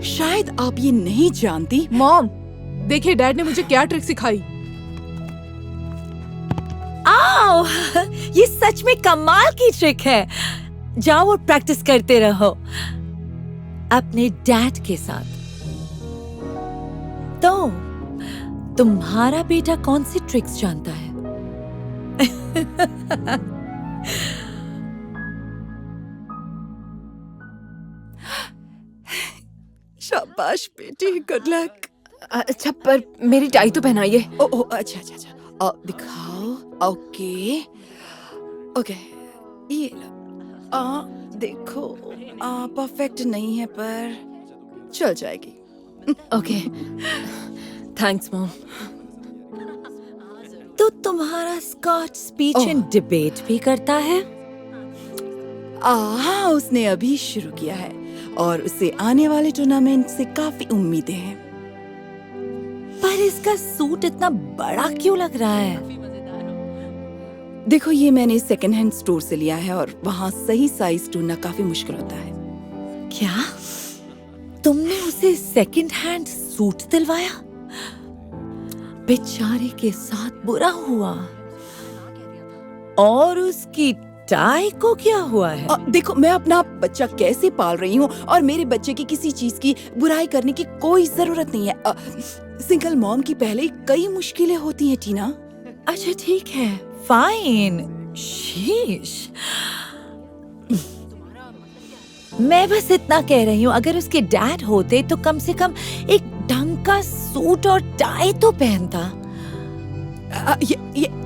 शायद आप ये नहीं जानती। मॉम, देखिए डैड ने मुझे क्या ट्रिक सिखाई। आओ, ये सच में कमाल की ट्रिक है। जाओ और प्रैक्टिस करते रहो अपने डैड के साथ। तो तुम्हारा बेटा कौन सी ट्रिक्स जानता है? शाबाश बेटी, गुड लक। अच्छा, पर मेरी टाई तो पहनाइए। ओ, अच्छा। दिखाओ। ओके, ये लो। देखो, परफेक्ट नहीं है, पर चल जाएगी। Okay, thanks mom. तो तुम्हारा स्कॉट स्पीच एंड डिबेट भी करता है? हाँ, उसने अभी शुरू किया है, और उसे आने वाले टूर्नामेंट से काफी उम्मीदें हैं। पर इसका सूट इतना बड़ा क्यों लग रहा है? देखो, ये मैंने सेकंड हैंड स्टोर से लिया है, और वहाँ सही साइज ढूंढना काफी मुश्किल होता है। क्या तुमने उसे सेकंड हैंड सूट दिलवाया? बेचारे के साथ बुरा हुआ, और उसकी टाई को क्या हुआ है? देखो, मैं अपना बच्चा कैसे पाल रही हूँ और मेरे बच्चे की किसी चीज की बुराई करने की कोई जरूरत नहीं है। सिंगल मॉम की पहले ही कई मुश्किलें होती हैं टीना। अच्छा ठीक है, फाइन। शीश, मैं बस इतना कह रही हूँ, अगर उसके डैड होते तो कम से कम एक ढंग का सूट और टाई तो पहनता।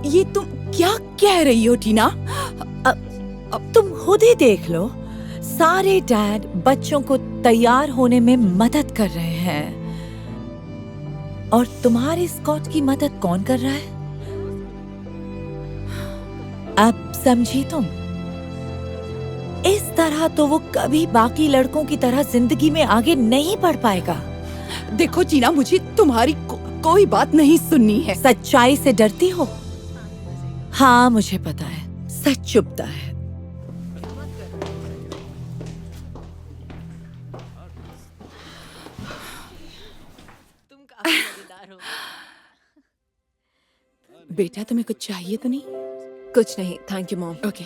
ये तुम क्या कह रही हो टीना? अब तुम खुद ही देख लो, सारे डैड बच्चों को तैयार होने में मदद कर रहे हैं, और तुम्हारे स्कॉट की मदद कौन कर रहा है? अब समझी तुम? इस तरह तो वो कभी बाकी लड़कों की तरह जिंदगी में आगे नहीं बढ़ पाएगा। देखो टीना, मुझे तुम्हारी कोई बात नहीं सुननी है। सच्चाई से डरती हो? हाँ मुझे पता है, सच चुभता है। बेटा, तुम्हें कुछ चाहिए तो नहीं? कुछ नहीं, थैंक यू मॉम। ओके,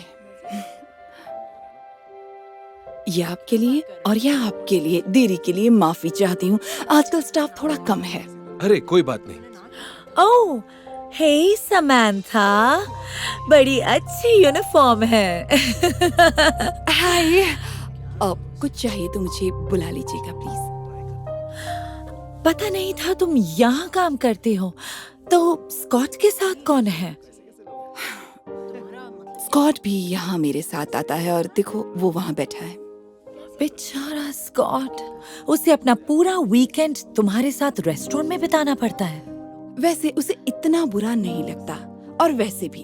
ये आपके लिए और ये आपके लिए। देरी के लिए माफी चाहती हूँ, आजकल स्टाफ थोड़ा कम है। अरे कोई बात नहीं। ओह, हे समंथा, बड़ी अच्छी यूनिफॉर्म है। हाय, अब कुछ चाहिए तो मुझे बुला लीजिएगा प्लीज। पता नहीं था तुम यहाँ काम करती हो। तो स्कॉट के साथ कौन है? स्कॉट भी यहाँ मेरे साथ आता है, और देखो वो वहाँ बैठा है। बेचारा स्कॉट, उसे अपना पूरा वीकेंड तुम्हारे साथ रेस्टोरेंट में बिताना पड़ता है। वैसे उसे इतना बुरा नहीं लगता, और वैसे भी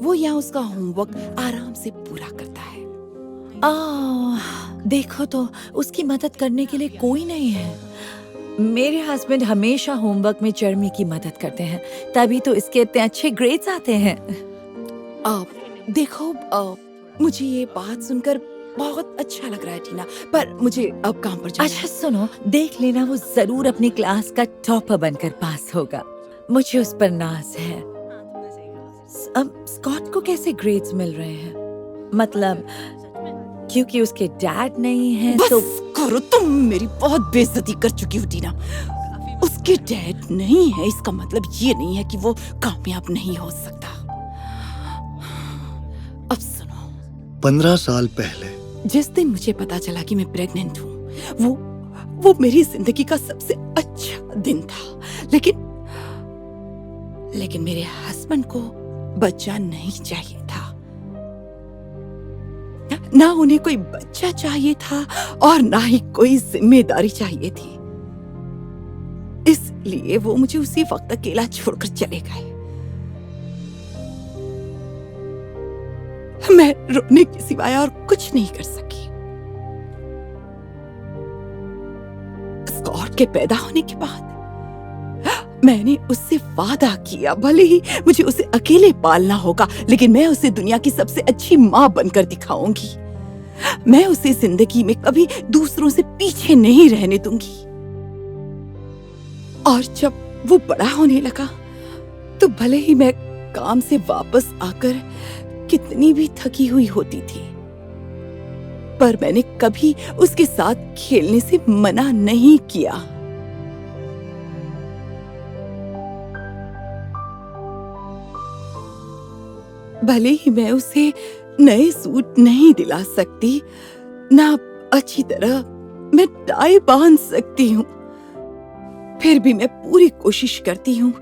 वो यहाँ उसका होमवर्क आराम से पूरा करता है। देखो तो, उसकी मदद करने के लिए कोई नहीं है। मेरे हस्बैंड हमेशा होमवर्क में जर्मी की मदद करते हैं, तभी तो इसके इतने अच्छे ग्रेड्स आते हैं। देखो, मुझे ये बात सुनकर बहुत अच्छा लग रहा है टीना, पर मुझे अब काम पर जाना है। अच्छा सुनो, देख लेना, वो जरूर अपनी क्लास का टॉपर बनकर पास होगा। मुझे उस पर नाज है। अब स्कॉट को कैसे ग्रेड्स मिल रहे हैं? मतलब क्योंकि उसके डैड नहीं है बस तो करो, तुम मेरी बहुत बेइज्जती कर चुकी हो टीना। उसके डैड नहीं है इसका मतलब ये नहीं है कि वो कामयाब नहीं हो सकता। अब सुनो, 15 साल पहले जिस दिन मुझे पता चला कि मैं प्रेग्नेंट हूँ, वो मेरी जिंदगी का सबसे अच्छा दिन था। लेकिन मेरे हस्बैंड को बच्चा नहीं चाहिए था। ना उन्हें कोई बच्चा चाहिए था और ना ही कोई जिम्मेदारी चाहिए थी। इसलिए वो मुझे उसी वक्त अकेला छोड़कर चले गए। मैं रोने के सिवाय और कुछ नहीं कर सकी। स्कॉट के पैदा होने के बाद मैंने उससे वादा किया, भले ही मुझे उसे अकेले पालना होगा, लेकिन मैं उसे दुनिया की सबसे अच्छी माँ बनकर दिखाऊंगी। मैं उसे जिंदगी में कभी दूसरों से पीछे नहीं रहने दूंगी। और जब वो बड़ा होने लगा, तो भले ही मैं काम से वापस आकर कितनी भी थकी हुई होती थी, पर मैंने कभी उसके साथ खेलने से मना नहीं किया। भले ही मैं उसे नए सूट नहीं दिला सकती, ना अच्छी तरह मैं टाई बांध सकती हूँ, फिर भी मैं पूरी कोशिश करती हूँ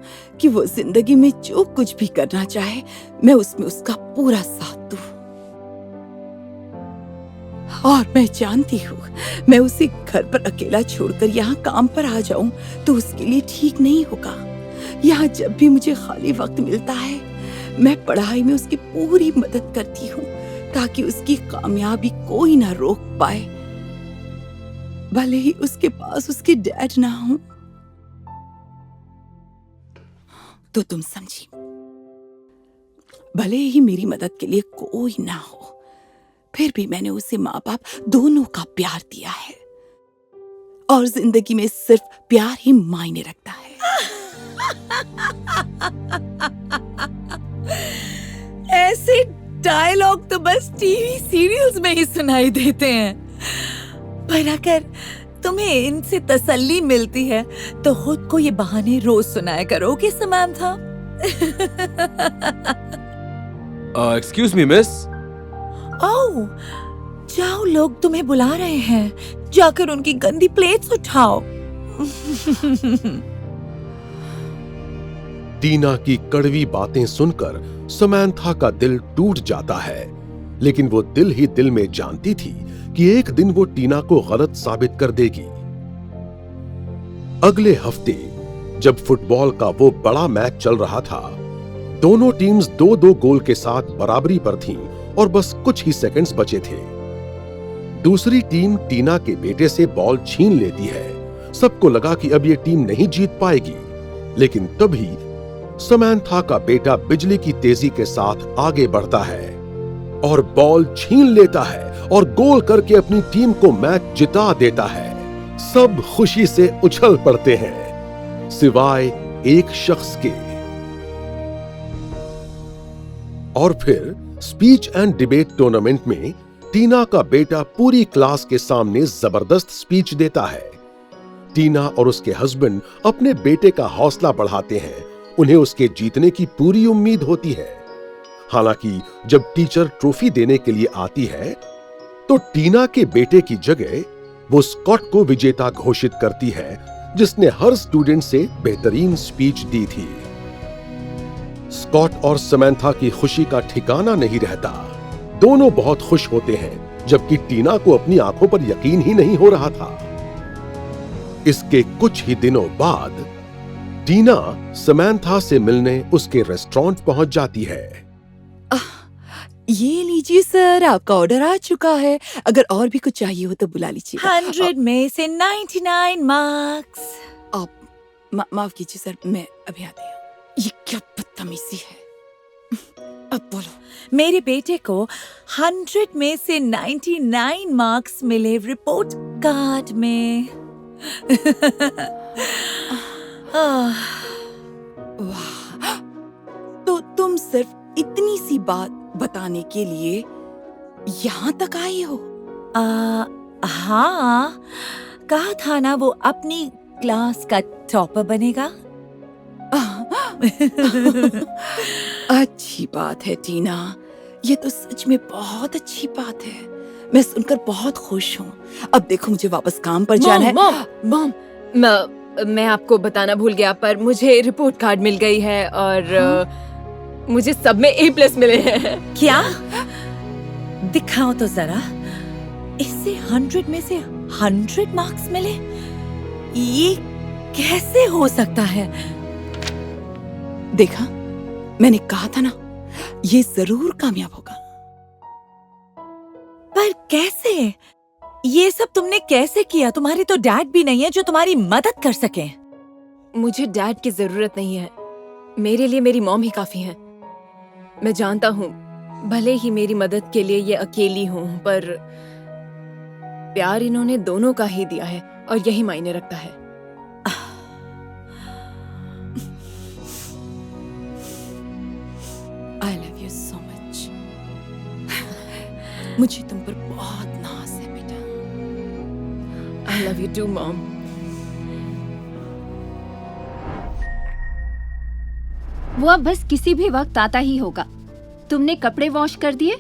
कि वो जिंदगी में जो कुछ भी करना चाहे, मैं उसमें उसका पूरा साथ दूँ। और मैं जानती हूँ, मैं उसे घर पर अकेला छोड़कर यहाँ काम पर आ जाऊं तो उसके लिए ठीक नहीं होगा। यहाँ जब भी मुझे खाली वक्त मिलता है, मैं पढ़ाई में उसकी पूरी मदद करती हूँ, ताकि उसकी कामयाबी कोई ना रोक पाए, भले ही उसके पास उसकी डैड ना हो। तो तुम समझी, भले ही मेरी मदद के लिए कोई ना हो, फिर भी मैंने उसे माँ बाप दोनों का प्यार दिया है, और जिंदगी में सिर्फ प्यार ही मायने रखता है। ऐसे डायलॉग तो बस टीवी सीरियल्स में ही सुनाई देते हैं, पर अगर तुम्हें इनसे तसल्ली मिलती है तो खुद को ये बहाने रोज सुनाया करोगे Samantha. Excuse me miss. Oh, जाओ, लोग तुम्हें बुला रहे हैं, जाकर उनकी गंदी प्लेट्स उठाओ। टीना की कड़वी बातें सुनकर समंथा का दिल टूट जाता है, लेकिन वो दिल ही दिल में जानती थी कि एक दिन वो टीना को गलत साबित कर देगी। अगले हफ्ते जब फुटबॉल का वो बड़ा मैच चल रहा था, दोनों टीम्स 2-2 गोल के साथ बराबरी पर थीं और बस कुछ ही सेकंड्स बचे थे। दूसरी टीम टीना के बेटे से बॉल छीन लेती है। सबको लगा कि अब ये टीम नहीं जीत पाएगी, लेकिन तभी समंथा का बेटा बिजली की तेजी के साथ आगे बढ़ता है और बॉल छीन लेता है और गोल करके अपनी टीम को मैच जिता देता है। सब खुशी से उछल पड़ते हैं, सिवाय एक शख्स के। और फिर स्पीच एंड डिबेट टूर्नामेंट में टीना का बेटा पूरी क्लास के सामने जबरदस्त स्पीच देता है। टीना और उसके हस्बैंड अपने बेटे का हौसला बढ़ाते हैं। उन्हें उसके जीतने की पूरी उम्मीद होती है। हालांकि जब टीचर ट्रॉफी देने के लिए आती है तो टीना के बेटे की जगह वो स्कॉट को विजेता घोषित करती है, जिसने हर स्टूडेंट से बेहतरीन स्पीच दी थी। स्कॉट और समंथा की खुशी का ठिकाना नहीं रहता। दोनों बहुत खुश होते हैं, जबकि टीना को अपनी आंखों पर यकीन ही नहीं हो रहा था। इसके कुछ ही दिनों बाद टीना समंथा से मिलने उसके रेस्टोरेंट पहुंच जाती है। ये लीजिए सर, आपका ऑर्डर आ चुका है। अगर और भी कुछ चाहिए हो तो बुला लीजिए। 100 में से 99 मार्क्स। आप माफ कीजिए सर, मैं अभी आती हूँ। ये क्या बदतमीजी है। अब बोलो। मेरे बेटे को 100 में से 99 मार्क्स मिले रिपोर्ट कार्ड में। वाह, तो तुम सिर्फ इतनी सी बात बताने के लिए यहाँ तक आई हो? हाँ, कहा था ना वो अपनी क्लास का टॉपर बनेगा। अच्छी बात है टीना, ये तो सच में बहुत अच्छी बात है। मैं सुनकर बहुत खुश हूँ। अब देखो मुझे वापस काम पर जाना है। मॉम, मैं आपको बताना भूल गया, पर मुझे रिपोर्ट कार्ड मिल गई है और मुझे सब में A+ मिले हैं। क्या? दिखाओ तो जरा। इससे 100 में से 100 मार्क्स मिले? ये कैसे हो सकता है? देखा, मैंने कहा था ना, ये जरूर कामयाब होगा। पर कैसे? ये सब तुमने कैसे किया? तुम्हारे तो डैड भी नहीं है जो तुम्हारी मदद कर सके। मुझे डैड की जरूरत नहीं है, मेरे लिए मेरी मॉम ही काफी है। मैं जानता हूँ भले ही मेरी मदद के लिए ये अकेली हूँ, पर प्यार इन्होंने दोनों का ही दिया है और यही मायने रखता है। I love you so much. मुझे तुम पर बहुत नाज है बेटा। I love you too, mom. वो अब बस किसी भी वक्त आता ही होगा। तुमने कपड़े वॉश कर दिए?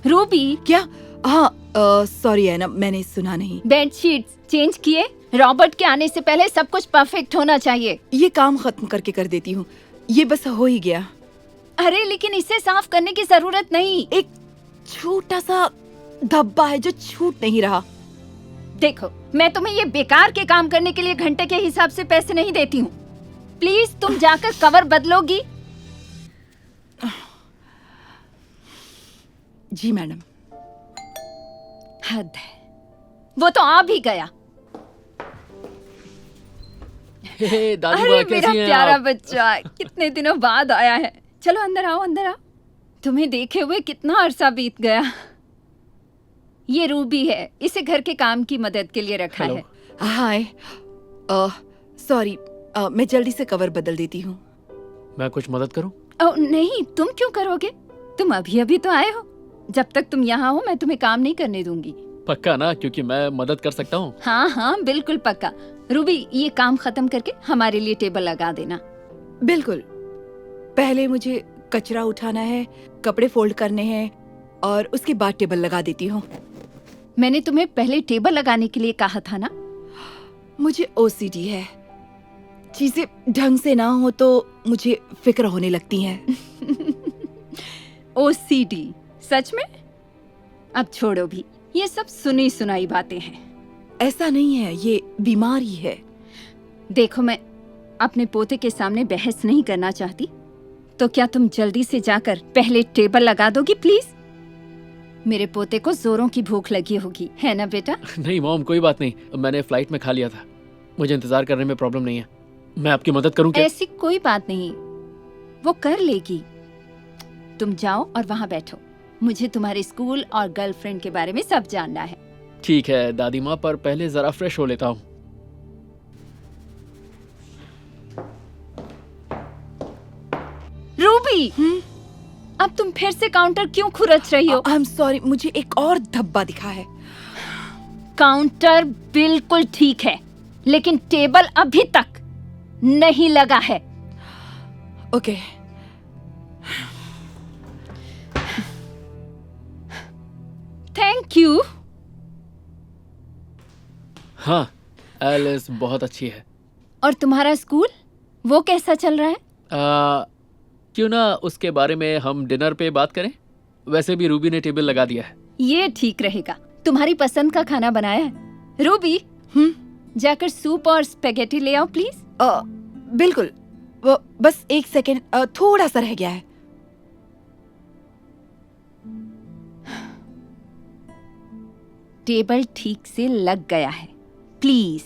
रूबी, क्या? हाँ, सॉरी है ना, मैंने सुना नहीं। बेडशीट्स चेंज किए? रॉबर्ट के आने से पहले सब कुछ परफेक्ट होना चाहिए। ये काम खत्म करके कर देती हूँ, ये बस हो ही गया। अरे लेकिन इसे साफ करने की जरूरत नहीं। एक छोटा सा धब्बा है जो छूट नहीं रहा। देखो, मैं तुम्हें ये बेकार के काम करने के लिए घंटे के हिसाब से पैसे नहीं देती हूँ। प्लीज तुम जाकर कवर बदलोगी? जी मैडम। हद है, वो तो आ भी गया। अरे मेरा प्यारा बच्चा, कितने दिनों बाद आया है। चलो अंदर आओ, अंदर आओ। तुम्हें देखे हुए कितना अरसा बीत गया। ये रूबी है, इसे घर के काम की मदद के लिए रखा है। हाय, सॉरी, मैं जल्दी से कवर बदल देती हूँ। मैं कुछ मदद करूं? नहीं, तुम क्यों करोगे? तुम अभी अभी तो आए हो। जब तक तुम यहाँ हो मैं तुम्हें काम नहीं करने दूंगी। पक्का ना, क्योंकि मैं मदद कर सकता हूँ। हाँ हाँ बिल्कुल पक्का। रूबी, ये काम खत्म करके हमारे लिए टेबल लगा देना। बिल्कुल। पहले मुझे कचरा उठाना है, कपड़े फोल्ड करने हैं और उसके बाद टेबल लगा देती हूँ। मैंने तुम्हें पहले टेबल लगाने के लिए कहा था ना। मुझे ओसीडी है, चीजें ढंग से ना हो तो मुझे फिक्र होने लगती है। ओसीडी? सच में? अब छोड़ो भी, ये सब सुनी सुनाई बातें हैं। ऐसा नहीं है, ये बीमारी है। देखो, मैं अपने पोते के सामने बहस नहीं करना चाहती, तो क्या तुम जल्दी से जाकर पहले टेबल लगा दोगी प्लीज? मेरे पोते को जोरों की भूख लगी होगी, है ना बेटा? नहीं मॉम, कोई बात नहीं, मैंने फ्लाइट में खा लिया था, मुझे इंतजार करने में प्रॉब्लम नहीं है। मैं आपकी मदद करूं क्या? ऐसी कोई बात नहीं, वो कर लेगी। तुम जाओ और वहाँ बैठो, मुझे तुम्हारे स्कूल और गर्लफ्रेंड के बारे में सब जानना है। ठीक है दादी माँ, पर पहले जरा फ्रेश हो लेता हूँ। रूबी, अब तुम फिर से काउंटर क्यों खुरच रही हो? आई एम सॉरी, मुझे एक और धब्बा दिखा है। काउंटर बिल्कुल ठीक है, लेकिन टेबल अभी तक नहीं लगा है। ओके। Thank you. हाँ, एलिस बहुत अच्छी है। और तुम्हारा स्कूल, वो कैसा चल रहा है? क्यों ना उसके बारे में हम डिनर पे बात करें? वैसे भी रूबी ने टेबल लगा दिया है। ये ठीक रहेगा। तुम्हारी पसंद का खाना बनाया है। रूबी, जाकर सूप और स्पेगेटी ले आओ प्लीज। बिल्कुल। वो बस एक सेकेंड, थोड़ा सा रह गया है। टेबल ठीक से लग गया है, प्लीज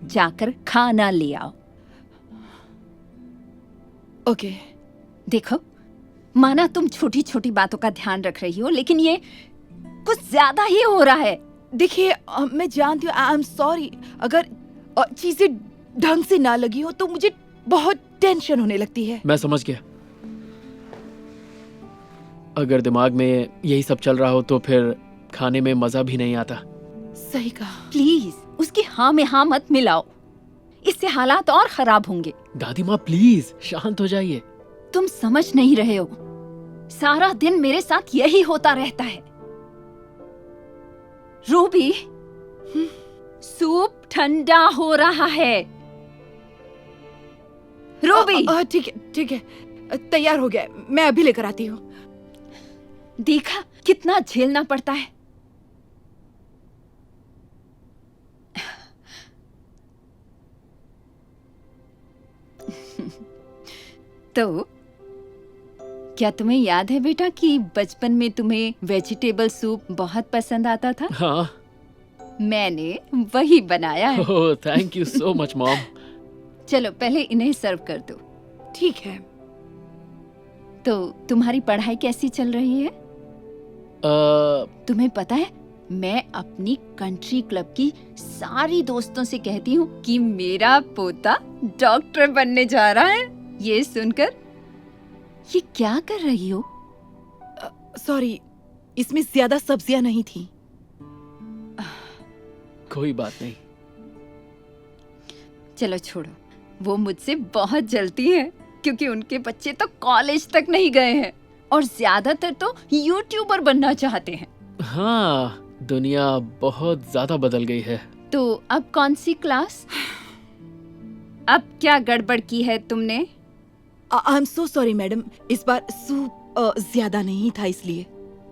जाकर खाना ले आओ। ओके। देखो, माना तुम छोटी छोटी बातों का ध्यान रख रही हो, लेकिन ये कुछ ज्यादा ही हो रहा है। देखिए, मैं जानती हूँ, आई एम सॉरी। अगर चीजें ढंग से ना लगी हो तो मुझे बहुत टेंशन होने लगती है। मैं समझ गया। अगर दिमाग में यही सब चल रहा हो तो फिर खाने में मजा भी नहीं आता। सही कहा। प्लीज उसकी हाँ में हाँ मत मिलाओ, इससे हालात और खराब होंगे। दादी माँ प्लीज शांत हो जाइए। तुम समझ नहीं रहे हो, सारा दिन मेरे साथ यही होता रहता है। रूबी, सूप ठंडा हो रहा है। रूबी, ठीक है ठीक है, तैयार हो गया, मैं अभी लेकर आती हूँ। देखा कितना झेलना पड़ता है। तो क्या तुम्हें याद है बेटा कि बचपन में तुम्हें वेजिटेबल सूप बहुत पसंद आता था? हाँ, मैंने वही बनाया है। Oh, thank you so much mom. चलो पहले इन्हें सर्व कर दो। ठीक है। तो तुम्हारी पढ़ाई कैसी चल रही है? तुम्हें पता है, मैं अपनी कंट्री क्लब की सारी दोस्तों से कहती हूँ कि मेरा पोता डॉक्टर बनने जा रहा है। ये सुनकर ये क्या कर रही हो? सॉरी, इसमें ज्यादा सब्जियां नहीं थी। कोई बात नहीं। चलो छोड़ो, वो मुझसे बहुत जलती है क्योंकि उनके बच्चे तो कॉलेज तक नहीं गए हैं और ज्यादातर तो यूट्यूबर बनना चाहते हैं। हाँ, दुनिया बहुत ज्यादा बदल गई है। तो अब कौन सी क्लास? अब क्या गड़बड़ की है तुमने? I am so sorry madam, इस बार सूप ज्यादा नहीं था इसलिए।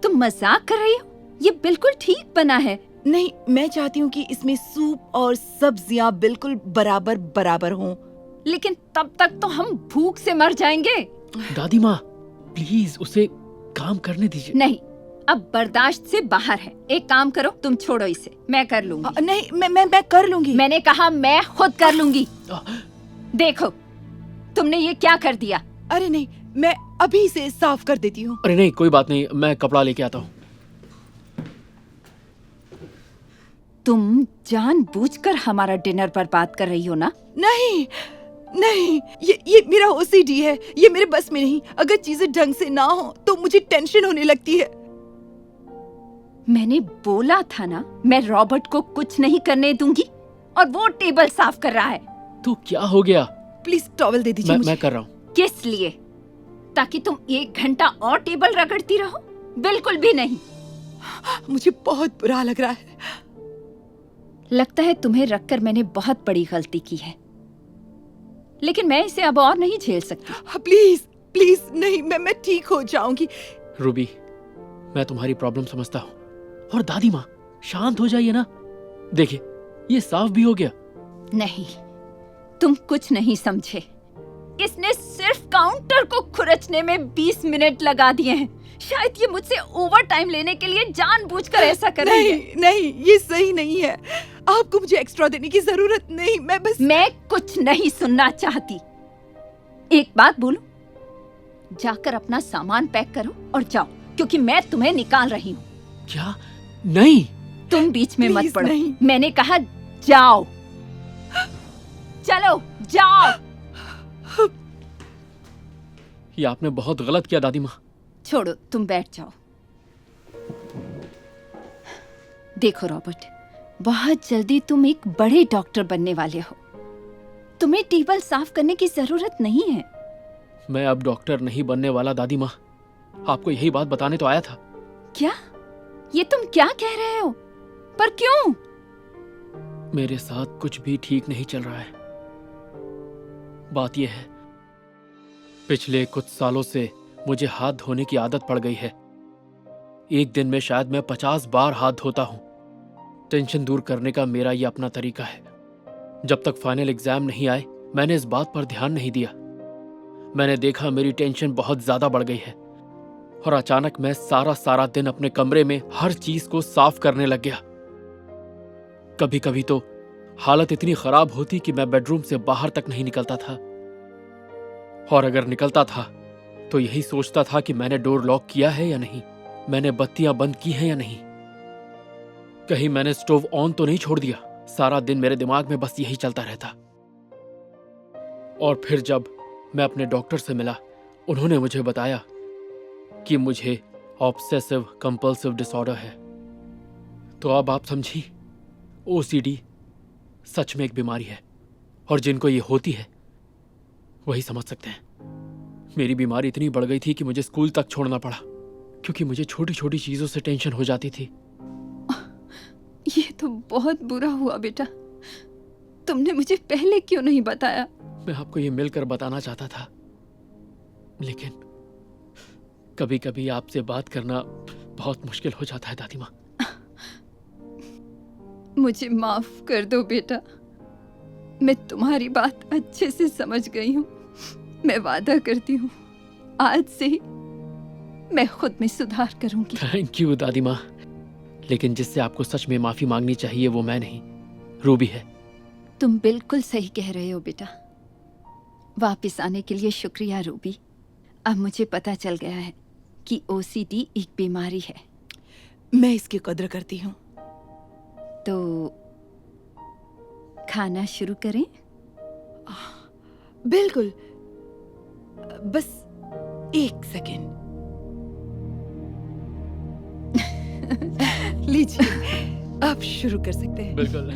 तुम मजाक कर रही हो? ये बिल्कुल ठीक बना है। नहीं, मैं चाहती हूँ कि इसमें सूप और सब्जियां बिल्कुल बराबर बराबर हों। लेकिन तब तक तो हम भूख से मर जाएंगे। दादी माँ प्लीज उसे काम करने दीजिए। नहीं, अब बर्दाश्त से बाहर है। एक काम करो, तुम छोड़ो इसे, मैं कर लूंगी। नहीं, मैं कर लूंगी। मैंने कहा मैं खुद कर लूंगी। देखो तुमने ये क्या कर दिया। अरे नहीं, मैं अभी इसे साफ कर देती हूँ। अरे नहीं, कोई बात नहीं, मैं कपड़ा लेके आता हूँ। तुम जानबूझकर हमारा डिनर बर्बाद कर रही हो ना? नहीं, नहीं, ये मेरा ओसीडी है, ये मेरे बस में नहीं। अगर चीजें ढंग से ना हो तो मुझे टेंशन होने लगती है। मैंने बोला था ना, मैं रॉबर्ट को कुछ नहीं करने दूंगी, और वो टेबल साफ कर रहा है। तो क्या हो गया? प्लीज टॉवल दे दीजिए मुझे। मैं कर रहा हूँ। किस लिए? ताकि तुम 1 घंटा और टेबल रगड़ती रहो? बिल्कुल भी नहीं। मुझे बहुत बुरा लग रहा है। लगता है तुम्हें रखकर मैंने बहुत बड़ी गलती की है, लेकिन मैं इसे अब और नहीं झेल सकती। प्लीज प्लीज नहीं, मैं ठीक हो जाऊंगी। रूबी, मैं तुम्हारी प्रॉब्लम समझता हूँ। और दादी माँ, शांत हो जाइए ना। देखिए, ये साफ भी हो गया। नहीं, तुम कुछ नहीं समझे। इसने सिर्फ काउंटर को खुरचने में 20 मिनट लगा दिए हैं। शायद ये मुझसे ओवर टाइम लेने के लिए जानबूझकर ऐसा कर रही है। नहीं, ये सही नहीं है। आपको मुझे एक्स्ट्रा देने की जरूरत नहीं। मैं कुछ नहीं सुनना चाहती। एक बात बोलूं, जाकर अपना सामान पैक करो और जाओ, क्योंकि मैं तुम्हें निकाल रही हूँ। क्या? नहीं, तुम बीच में मत पड़ो। नहीं। मैंने कहा जाओ, चलो जाओ। ये आपने बहुत गलत किया दादी माँ। छोड़ो, तुम बैठ जाओ। देखो रॉबर्ट, बहुत जल्दी तुम एक बड़े डॉक्टर बनने वाले हो। तुम्हें टेबल साफ करने की जरूरत नहीं है। मैं अब डॉक्टर नहीं बनने वाला दादी माँ। आपको यही बात बताने तो आया था। क्या? ये तुम क्या कह रहे हो? पर क्यों? मेरे साथ कुछ भी ठीक नहीं चल रहा है। बात यह है, पिछले कुछ सालों से मुझे हाथ धोने की आदत पड़ गई है। एक दिन में शायद मैं 50 बार हाथ धोता हूं। टेंशन दूर करने का मेरा ये अपना तरीका है। जब तक फाइनल एग्जाम नहीं आए, मैंने इस बात पर ध्यान नहीं दिया। मैंने देखा मेरी टेंशन बहुत ज्यादा बढ़ गई है, और अचानक मैं सारा दिन अपने कमरे में हर चीज को साफ करने लग गया। कभी कभी तो हालत इतनी खराब होती कि मैं बेडरूम से बाहर तक नहीं निकलता था, और अगर निकलता था तो यही सोचता था कि मैंने डोर लॉक किया है या नहीं, मैंने बत्तियां बंद की हैं या नहीं, कहीं मैंने स्टोव ऑन तो नहीं छोड़ दिया। सारा दिन मेरे दिमाग में बस यही चलता रहता। और फिर जब मैं अपने डॉक्टर से मिला, उन्होंने मुझे बताया कि मुझे ऑब्सेसिव कंपल्सिव डिसऑर्डर है। तो अब आप समझी, ओसीडी सच में एक बीमारी है, और जिनको ये होती है वही समझ सकते हैं। मेरी बीमारी इतनी बढ़ गई थी कि मुझे स्कूल तक छोड़ना पड़ा, क्योंकि मुझे छोटी छोटी चीजों से टेंशन हो जाती थी। ये तो बहुत बुरा हुआ बेटा। तुमने मुझे पहले क्यों नहीं बताया? मैं आपको ये मिलकर बताना चाहता था, लेकिन कभी कभी आपसे बात करना बहुत मुश्किल हो जाता है दादी माँ। मुझे माफ कर दो बेटा। मैं तुम्हारी बात अच्छे से समझ गई हूँ। मैं वादा करती हूँ, आज से ही मैं खुद में सुधार करूंगी। थैंक यू दादी माँ, लेकिन जिससे आपको सच में माफी मांगनी चाहिए वो मैं नहीं, रूबी है। तुम बिल्कुल सही कह रहे हो बेटा। वापस आने के लिए शुक्रिया रूबी। अब मुझे पता चल गया है कि ओसीडी एक बीमारी है। मैं इसकी कद्र करती हूँ। तो खाना शुरू करें? बिल्कुल, बस 1 सेकेंड। लीजिए, आप शुरू कर सकते हैं। बिल्कुल।